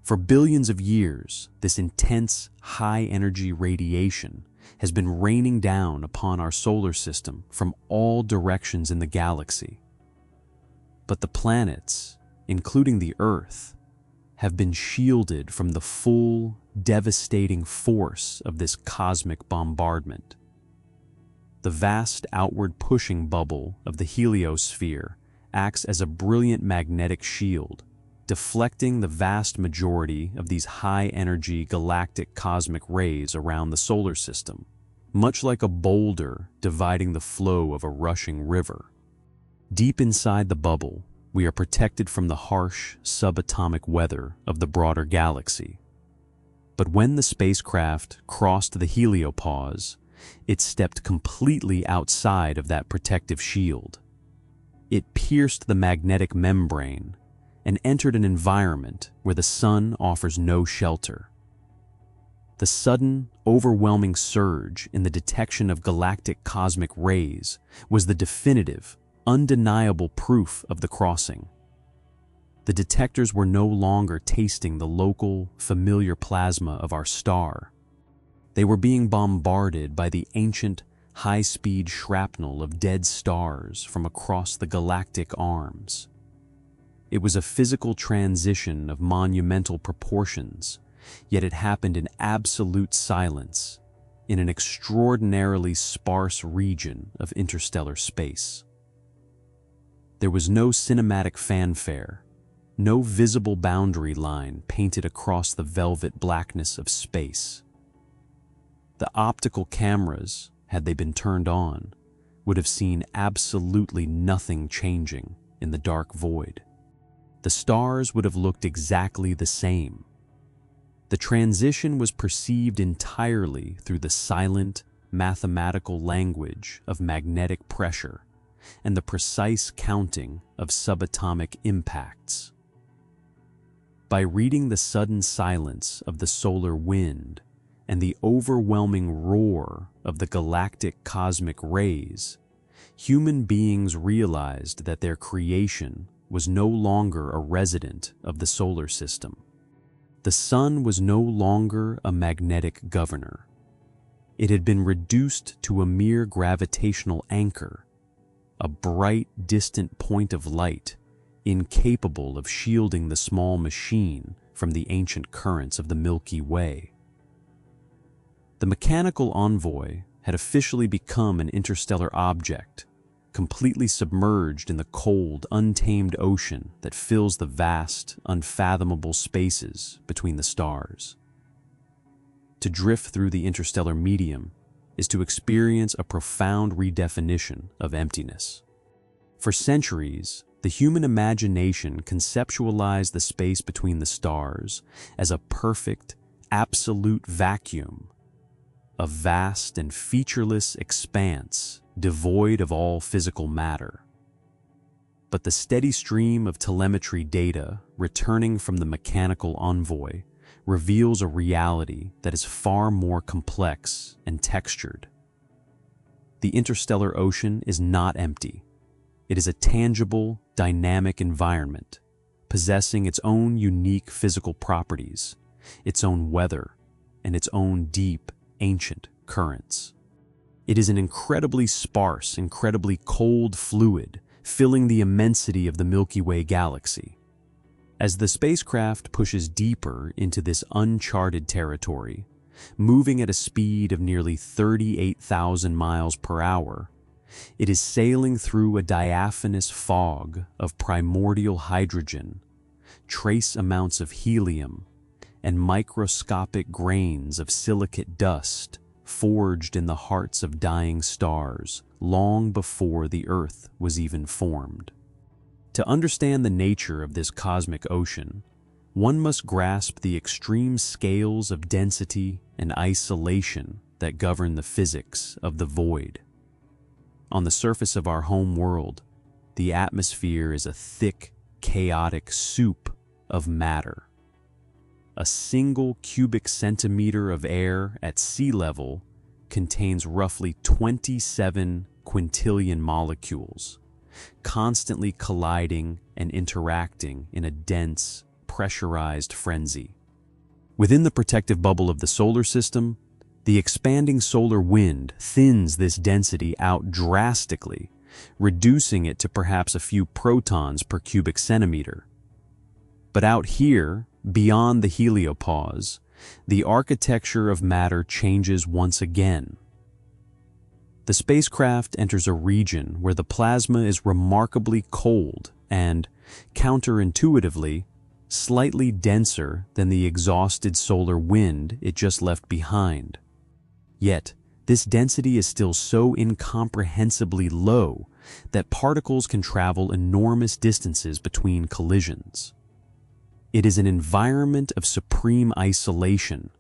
For billions of years, this intense, high-energy radiation has been raining down upon our solar system from all directions in the galaxy. But the planets, including the Earth, have been shielded from the full, devastating force of this cosmic bombardment. The vast outward pushing bubble of the heliosphere acts as a brilliant magnetic shield, deflecting the vast majority of these high-energy galactic cosmic rays around the solar system, much like a boulder dividing the flow of a rushing river. Deep inside the bubble, we are protected from the harsh, subatomic weather of the broader galaxy. But when the spacecraft crossed the heliopause, it stepped completely outside of that protective shield. It pierced the magnetic membrane and entered an environment where the sun offers no shelter. The sudden, overwhelming surge in the detection of galactic cosmic rays was the definitive, undeniable proof of the crossing. The detectors were no longer tasting the local, familiar plasma of our star. They were being bombarded by the ancient, high-speed shrapnel of dead stars from across the galactic arms. It was a physical transition of monumental proportions, yet it happened in absolute silence, in an extraordinarily sparse region of interstellar space. There was no cinematic fanfare, no visible boundary line painted across the velvet blackness of space. The optical cameras, had they been turned on, would have seen absolutely nothing changing in the dark void. The stars would have looked exactly the same. The transition was perceived entirely through the silent, mathematical language of magnetic pressure and the precise counting of subatomic impacts. By reading the sudden silence of the solar wind and the overwhelming roar of the galactic cosmic rays, human beings realized that their creation was no longer a resident of the solar system. The sun was no longer a magnetic governor. It had been reduced to a mere gravitational anchor, a bright, distant point of light, incapable of shielding the small machine from the ancient currents of the Milky Way. The mechanical Envoy had officially become an interstellar object, completely submerged in the cold, untamed ocean that fills the vast, unfathomable spaces between the stars. To drift through the interstellar medium is to experience a profound redefinition of emptiness. For centuries, the human imagination conceptualized the space between the stars as a perfect, absolute vacuum, a vast and featureless expanse devoid of all physical matter. But the steady stream of telemetry data returning from the mechanical Envoy reveals a reality that is far more complex and textured. The interstellar ocean is not empty. It is a tangible, dynamic environment, possessing its own unique physical properties, its own weather, and its own deep, ancient currents. It is an incredibly sparse, incredibly cold fluid filling the immensity of the Milky Way galaxy. As the spacecraft pushes deeper into this uncharted territory, moving at a speed of nearly 38,000 miles per hour, it is sailing through a diaphanous fog of primordial hydrogen, trace amounts of helium, and microscopic grains of silicate dust forged in the hearts of dying stars long before the Earth was even formed. To understand the nature of this cosmic ocean, one must grasp the extreme scales of density and isolation that govern the physics of the void. On the surface of our home world, the atmosphere is a thick, chaotic soup of matter. A single cubic centimeter of air at sea level contains roughly 27 quintillion molecules, constantly colliding and interacting in a dense, pressurized frenzy. Within the protective bubble of the solar system, the expanding solar wind thins this density out drastically, reducing it to perhaps a few protons per cubic centimeter. But out here, beyond the heliopause, the architecture of matter changes once again. The spacecraft enters a region where the plasma is remarkably cold and, counterintuitively, slightly denser than the exhausted solar wind it just left behind. Yet, this density is still so incomprehensibly low that particles can travel enormous distances between collisions. It is an environment of supreme isolation,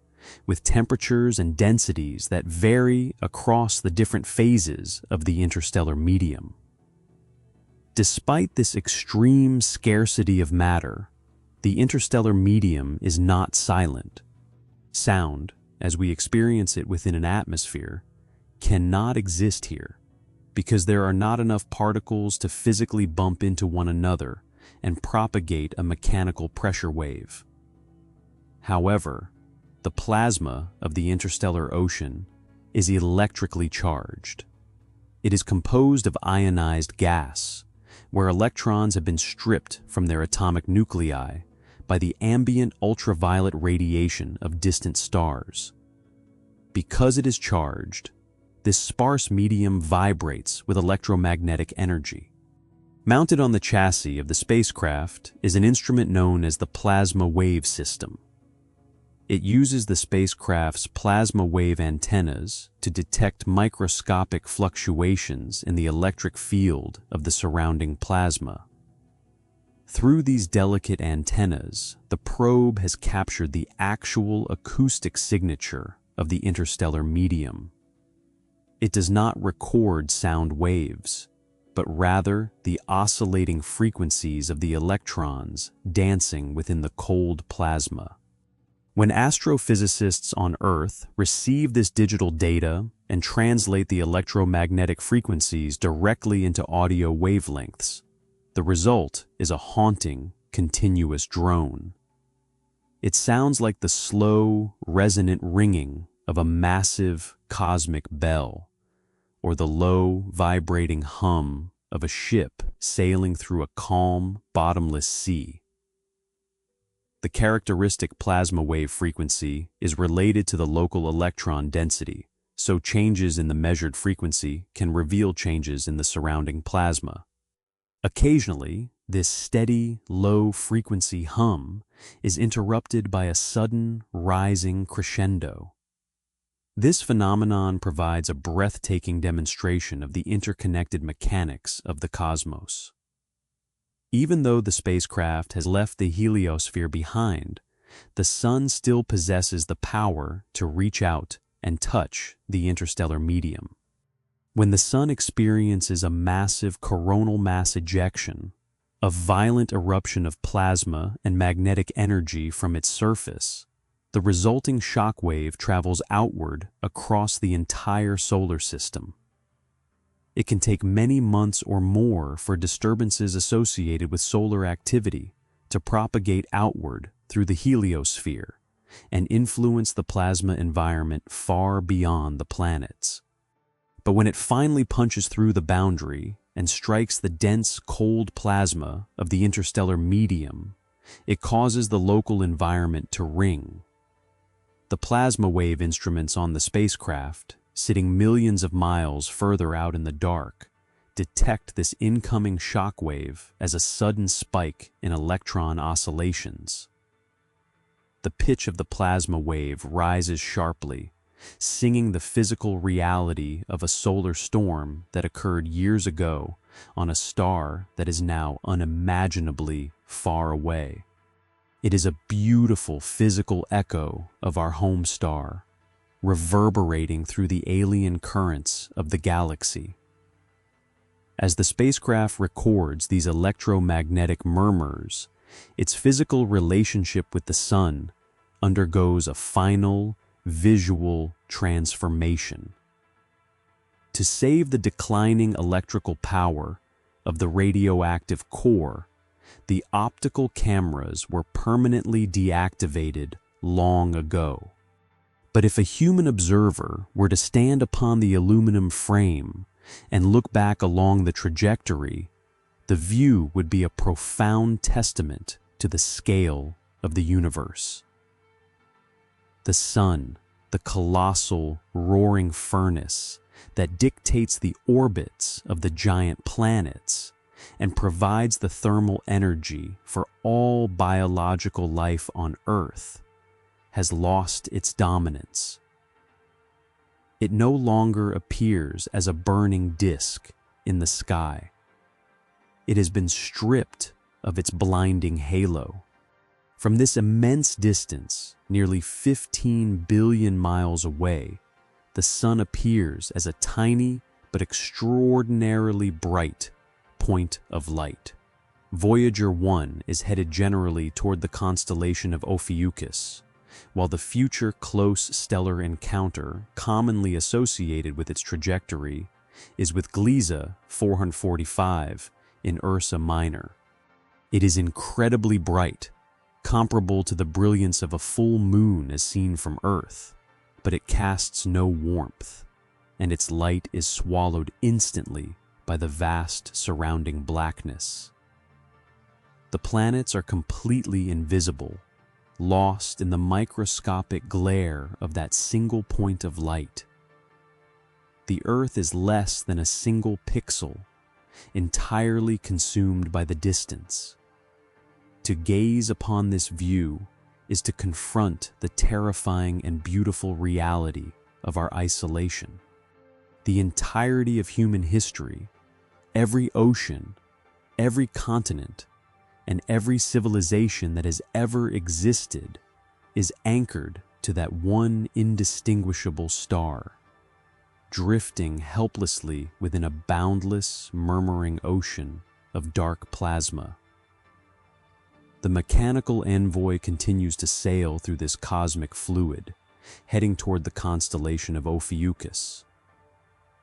with temperatures and densities that vary across the different phases of the interstellar medium. Despite this extreme scarcity of matter, the interstellar medium is not silent. Sound, as we experience it within an atmosphere, cannot exist here because there are not enough particles to physically bump into one another and propagate a mechanical pressure wave. However, the plasma of the interstellar ocean is electrically charged. It is composed of ionized gas, where electrons have been stripped from their atomic nuclei by the ambient ultraviolet radiation of distant stars. Because it is charged, this sparse medium vibrates with electromagnetic energy. Mounted on the chassis of the spacecraft is an instrument known as the plasma wave system. It uses the spacecraft's plasma wave antennas to detect microscopic fluctuations in the electric field of the surrounding plasma. Through these delicate antennas, the probe has captured the actual acoustic signature of the interstellar medium. It does not record sound waves, but rather the oscillating frequencies of the electrons dancing within the cold plasma. When astrophysicists on Earth receive this digital data and translate the electromagnetic frequencies directly into audio wavelengths, the result is a haunting, continuous drone. It sounds like the slow, resonant ringing of a massive cosmic bell, or the low, vibrating hum of a ship sailing through a calm, bottomless sea. The characteristic plasma wave frequency is related to the local electron density, so changes in the measured frequency can reveal changes in the surrounding plasma. Occasionally, this steady, low-frequency hum is interrupted by a sudden, rising crescendo. This phenomenon provides a breathtaking demonstration of the interconnected mechanics of the cosmos. Even though the spacecraft has left the heliosphere behind, the Sun still possesses the power to reach out and touch the interstellar medium. When the Sun experiences a massive coronal mass ejection, a violent eruption of plasma and magnetic energy from its surface, the resulting shock wave travels outward across the entire solar system. It can take many months or more for disturbances associated with solar activity to propagate outward through the heliosphere and influence the plasma environment far beyond the planets. But when it finally punches through the boundary and strikes the dense, cold plasma of the interstellar medium, it causes the local environment to ring. The plasma wave instruments on the spacecraft, sitting millions of miles further out in the dark, detect this incoming shock wave as a sudden spike in electron oscillations. The pitch of the plasma wave rises sharply, singing the physical reality of a solar storm that occurred years ago on a star that is now unimaginably far away. It is a beautiful physical echo of our home star, reverberating through the alien currents of the galaxy. As the spacecraft records these electromagnetic murmurs, its physical relationship with the Sun undergoes a final, visual transformation. To save the declining electrical power of the radioactive core, the optical cameras were permanently deactivated long ago. But if a human observer were to stand upon the aluminum frame and look back along the trajectory, the view would be a profound testament to the scale of the universe. The Sun, the colossal, roaring furnace that dictates the orbits of the giant planets and provides the thermal energy for all biological life on Earth, has lost its dominance. It no longer appears as a burning disk in the sky. It has been stripped of its blinding halo. From this immense distance, nearly 15 billion miles away, the Sun appears as a tiny but extraordinarily bright point of light. Voyager 1 is headed generally toward the constellation of Ophiuchus, while the future close stellar encounter commonly associated with its trajectory is with Gliese 445 in Ursa Minor. It is incredibly bright, comparable to the brilliance of a full moon as seen from Earth, but it casts no warmth, and its light is swallowed instantly by the vast surrounding blackness. The planets are completely invisible, lost in the microscopic glare of that single point of light. The Earth is less than a single pixel, entirely consumed by the distance. To gaze upon this view is to confront the terrifying and beautiful reality of our isolation. The entirety of human history, every ocean, every continent, and every civilization that has ever existed is anchored to that one indistinguishable star, drifting helplessly within a boundless, murmuring ocean of dark plasma. The mechanical Envoy continues to sail through this cosmic fluid, heading toward the constellation of Ophiuchus.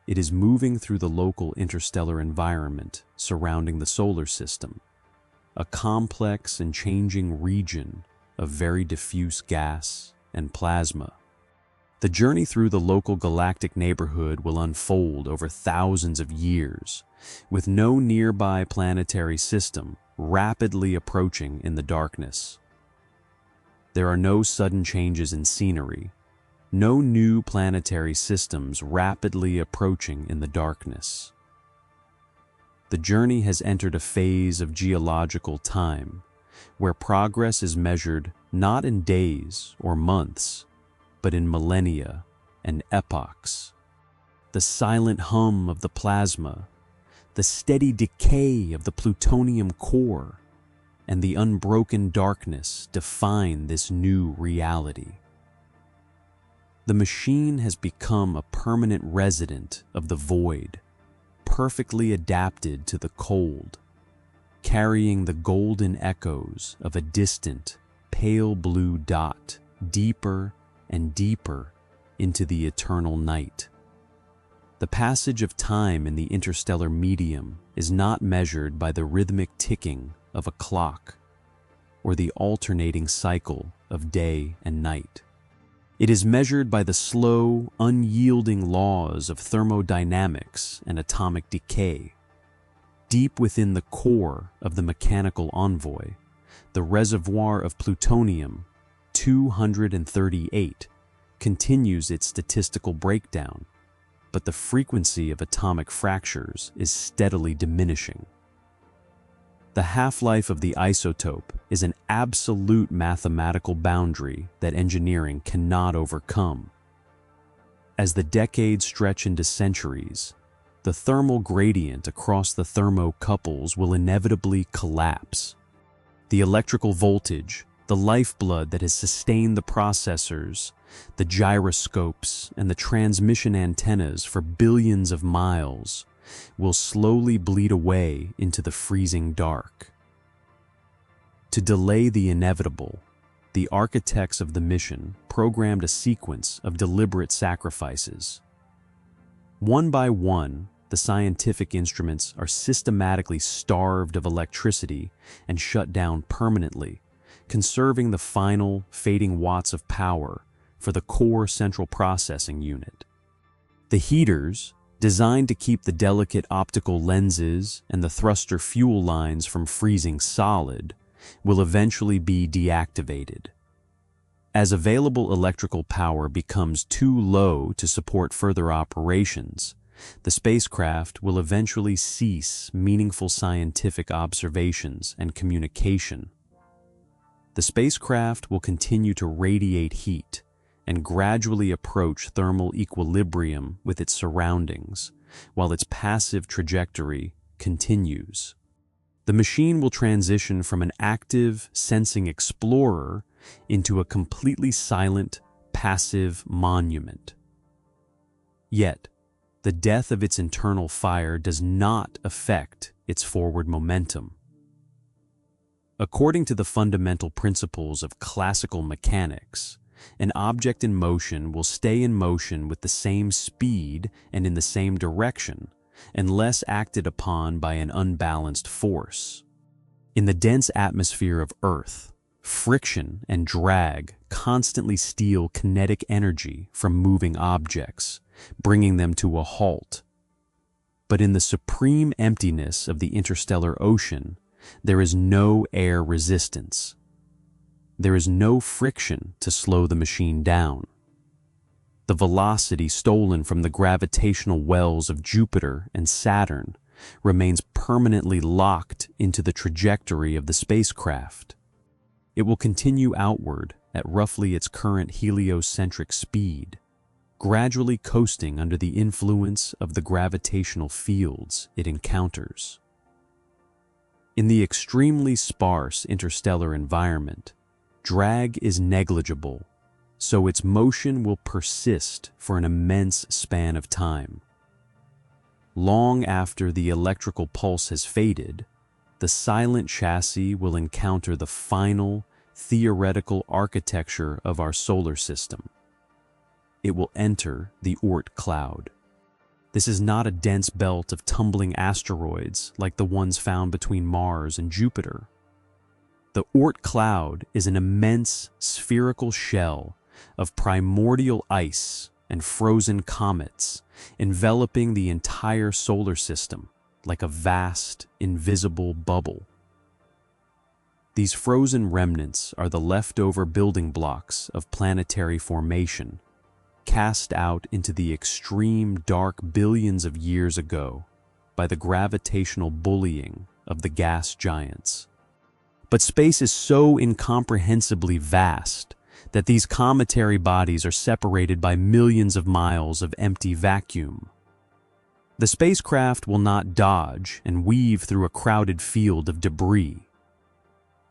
It is moving through the local interstellar environment surrounding the solar system, a complex and changing region of very diffuse gas and plasma. The journey through the local galactic neighborhood will unfold over thousands of years, with no nearby planetary system rapidly approaching in the darkness. There are no sudden changes in scenery, no new planetary systems rapidly approaching in the darkness. The journey has entered a phase of geological time, where progress is measured not in days or months, but in millennia and epochs. The silent hum of the plasma, the steady decay of the plutonium core, and the unbroken darkness define this new reality. The machine has become a permanent resident of the void, perfectly adapted to the cold, carrying the golden echoes of a distant, pale blue dot deeper and deeper into the eternal night. The passage of time in the interstellar medium is not measured by the rhythmic ticking of a clock or the alternating cycle of day and night. It is measured by the slow, unyielding laws of thermodynamics and atomic decay. Deep within the core of the mechanical Envoy, the reservoir of plutonium-238 continues its statistical breakdown, but the frequency of atomic fractures is steadily diminishing. The half-life of the isotope is an absolute mathematical boundary that engineering cannot overcome. As the decades stretch into centuries, the thermal gradient across the thermocouples will inevitably collapse. The electrical voltage, the lifeblood that has sustained the processors, the gyroscopes, and the transmission antennas for billions of miles, will slowly bleed away into the freezing dark. To delay the inevitable, the architects of the mission programmed a sequence of deliberate sacrifices. One by one, the scientific instruments are systematically starved of electricity and shut down permanently, conserving the final fading watts of power for the core central processing unit. The heaters, designed to keep the delicate optical lenses and the thruster fuel lines from freezing solid, will eventually be deactivated. As available electrical power becomes too low to support further operations, the spacecraft will eventually cease meaningful scientific observations and communication. The spacecraft will continue to radiate heat and gradually approach thermal equilibrium with its surroundings, while its passive trajectory continues. The machine will transition from an active, sensing explorer into a completely silent, passive monument. Yet, the death of its internal fire does not affect its forward momentum. According to the fundamental principles of classical mechanics, an object in motion will stay in motion with the same speed and in the same direction unless acted upon by an unbalanced force. In the dense atmosphere of Earth, friction and drag constantly steal kinetic energy from moving objects, bringing them to a halt. But in the supreme emptiness of the interstellar ocean, there is no air resistance. There is no friction to slow the machine down. The velocity stolen from the gravitational wells of Jupiter and Saturn remains permanently locked into the trajectory of the spacecraft. It will continue outward at roughly its current heliocentric speed, gradually coasting under the influence of the gravitational fields it encounters. In the extremely sparse interstellar environment, drag is negligible, so its motion will persist for an immense span of time. Long after the electrical pulse has faded, the silent chassis will encounter the final, theoretical architecture of our solar system. It will enter the Oort cloud. This is not a dense belt of tumbling asteroids like the ones found between Mars and Jupiter. The Oort cloud is an immense spherical shell of primordial ice and frozen comets enveloping the entire solar system like a vast, invisible bubble. These frozen remnants are the leftover building blocks of planetary formation, cast out into the extreme dark billions of years ago by the gravitational bullying of the gas giants. But space is so incomprehensibly vast that these cometary bodies are separated by millions of miles of empty vacuum. The spacecraft will not dodge and weave through a crowded field of debris.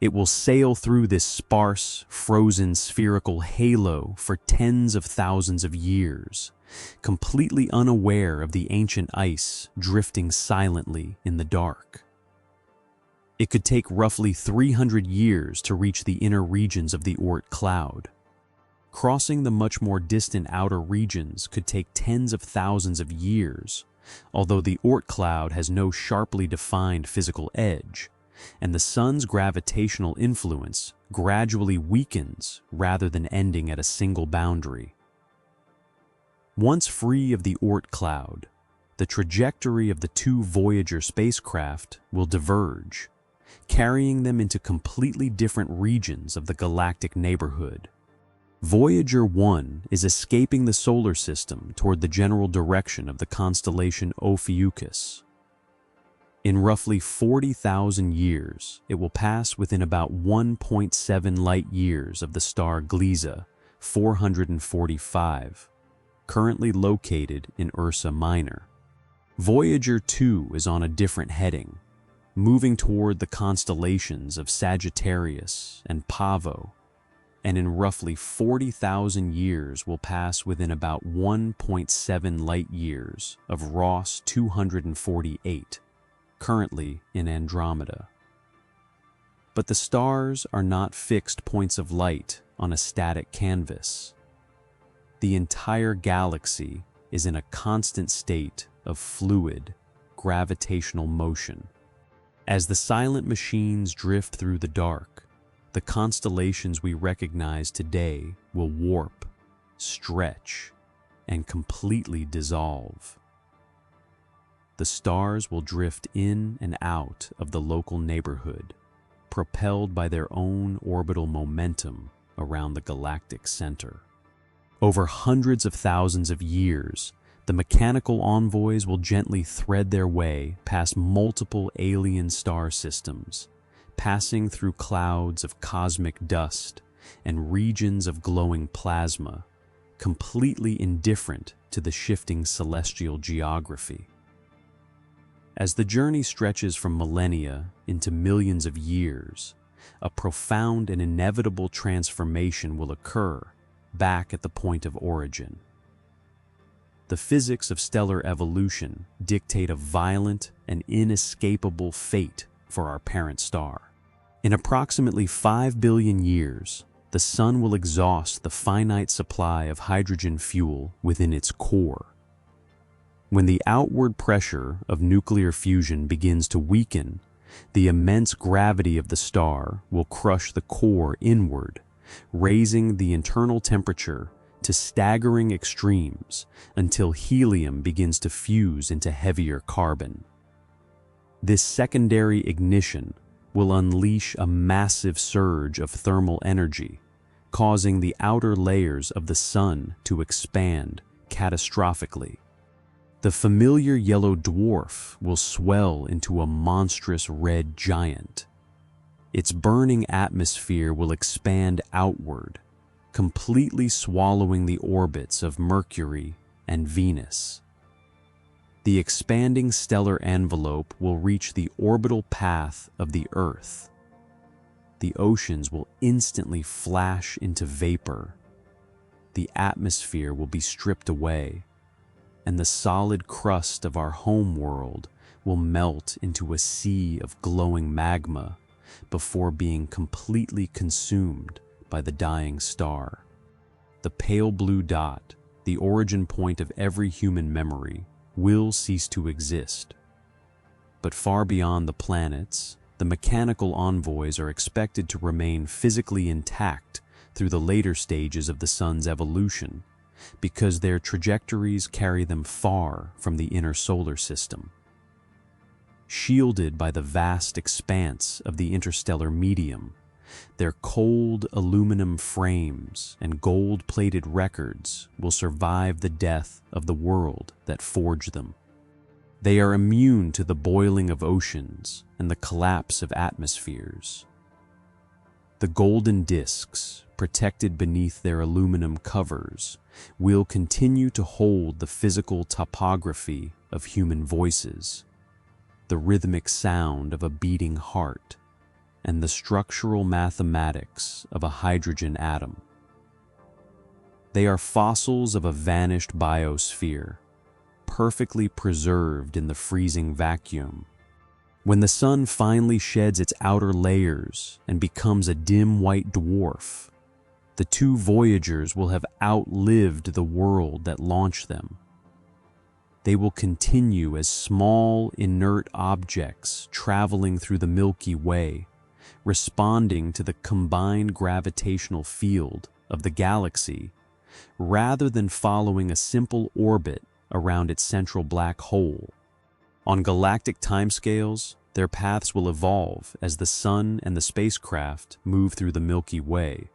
It will sail through this sparse, frozen spherical halo for tens of thousands of years, completely unaware of the ancient ice drifting silently in the dark. It could take roughly 300 years to reach the inner regions of the Oort cloud. Crossing the much more distant outer regions could take tens of thousands of years, although the Oort cloud has no sharply defined physical edge, and the sun's gravitational influence gradually weakens rather than ending at a single boundary. Once free of the Oort cloud, the trajectory of the two Voyager spacecraft will diverge, carrying them into completely different regions of the galactic neighborhood. Voyager 1 is escaping the solar system toward the general direction of the constellation Ophiuchus. In roughly 40,000 years, it will pass within about 1.7 light-years of the star Gliese 445, currently located in Ursa Minor. Voyager 2 is on a different heading, moving toward the constellations of Sagittarius and Pavo, and in roughly 40,000 years will pass within about 1.7 light-years of Ross 248, currently in Andromeda. But the stars are not fixed points of light on a static canvas. The entire galaxy is in a constant state of fluid, gravitational motion. As the silent machines drift through the dark, the constellations we recognize today will warp, stretch, and completely dissolve. The stars will drift in and out of the local neighborhood, propelled by their own orbital momentum around the galactic center. Over hundreds of thousands of years, the mechanical envoys will gently thread their way past multiple alien star systems, passing through clouds of cosmic dust and regions of glowing plasma, completely indifferent to the shifting celestial geography. As the journey stretches from millennia into millions of years, a profound and inevitable transformation will occur back at the point of origin. The physics of stellar evolution dictate a violent and inescapable fate for our parent star. In approximately 5 billion years, the Sun will exhaust the finite supply of hydrogen fuel within its core. When the outward pressure of nuclear fusion begins to weaken, the immense gravity of the star will crush the core inward, raising the internal temperature to staggering extremes until helium begins to fuse into heavier carbon. This secondary ignition will unleash a massive surge of thermal energy, causing the outer layers of the Sun to expand catastrophically. The familiar yellow dwarf will swell into a monstrous red giant. Its burning atmosphere will expand outward, completely swallowing the orbits of Mercury and Venus. The expanding stellar envelope will reach the orbital path of the Earth. The oceans will instantly flash into vapor. The atmosphere will be stripped away, and the solid crust of our home world will melt into a sea of glowing magma before being completely consumed by the dying star. The pale blue dot, the origin point of every human memory, will cease to exist. But far beyond the planets, the mechanical envoys are expected to remain physically intact through the later stages of the Sun's evolution, because their trajectories carry them far from the inner solar system. Shielded by the vast expanse of the interstellar medium, their cold aluminum frames and gold-plated records will survive the death of the world that forged them. They are immune to the boiling of oceans and the collapse of atmospheres. The golden discs, protected beneath their aluminum covers, will continue to hold the physical topography of human voices, the rhythmic sound of a beating heart, and the structural mathematics of a hydrogen atom. They are fossils of a vanished biosphere, perfectly preserved in the freezing vacuum. When the sun finally sheds its outer layers and becomes a dim white dwarf, the two Voyagers will have outlived the world that launched them. They will continue as small, inert objects traveling through the Milky Way, responding to the combined gravitational field of the galaxy, rather than following a simple orbit around its central black hole. On galactic timescales, their paths will evolve as the sun and the spacecraft move through the Milky Way,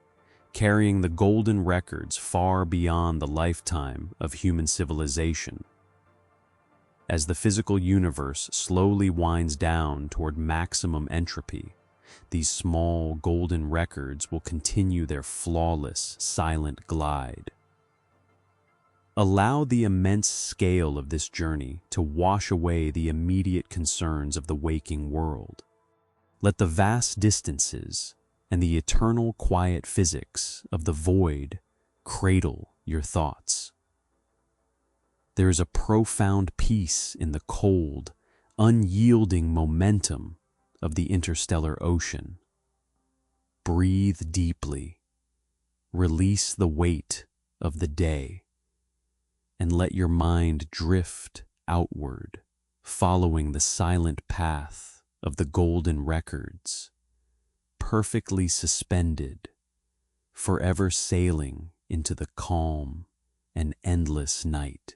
carrying the golden records far beyond the lifetime of human civilization. As the physical universe slowly winds down toward maximum entropy, these small golden records will continue their flawless, silent glide. Allow the immense scale of this journey to wash away the immediate concerns of the waking world. Let the vast distances and the eternal quiet physics of the void cradle your thoughts. There is a profound peace in the cold, unyielding momentum of the interstellar ocean. Breathe deeply, release the weight of the day, and let your mind drift outward, following the silent path of the golden records, perfectly suspended, forever sailing into the calm and endless night.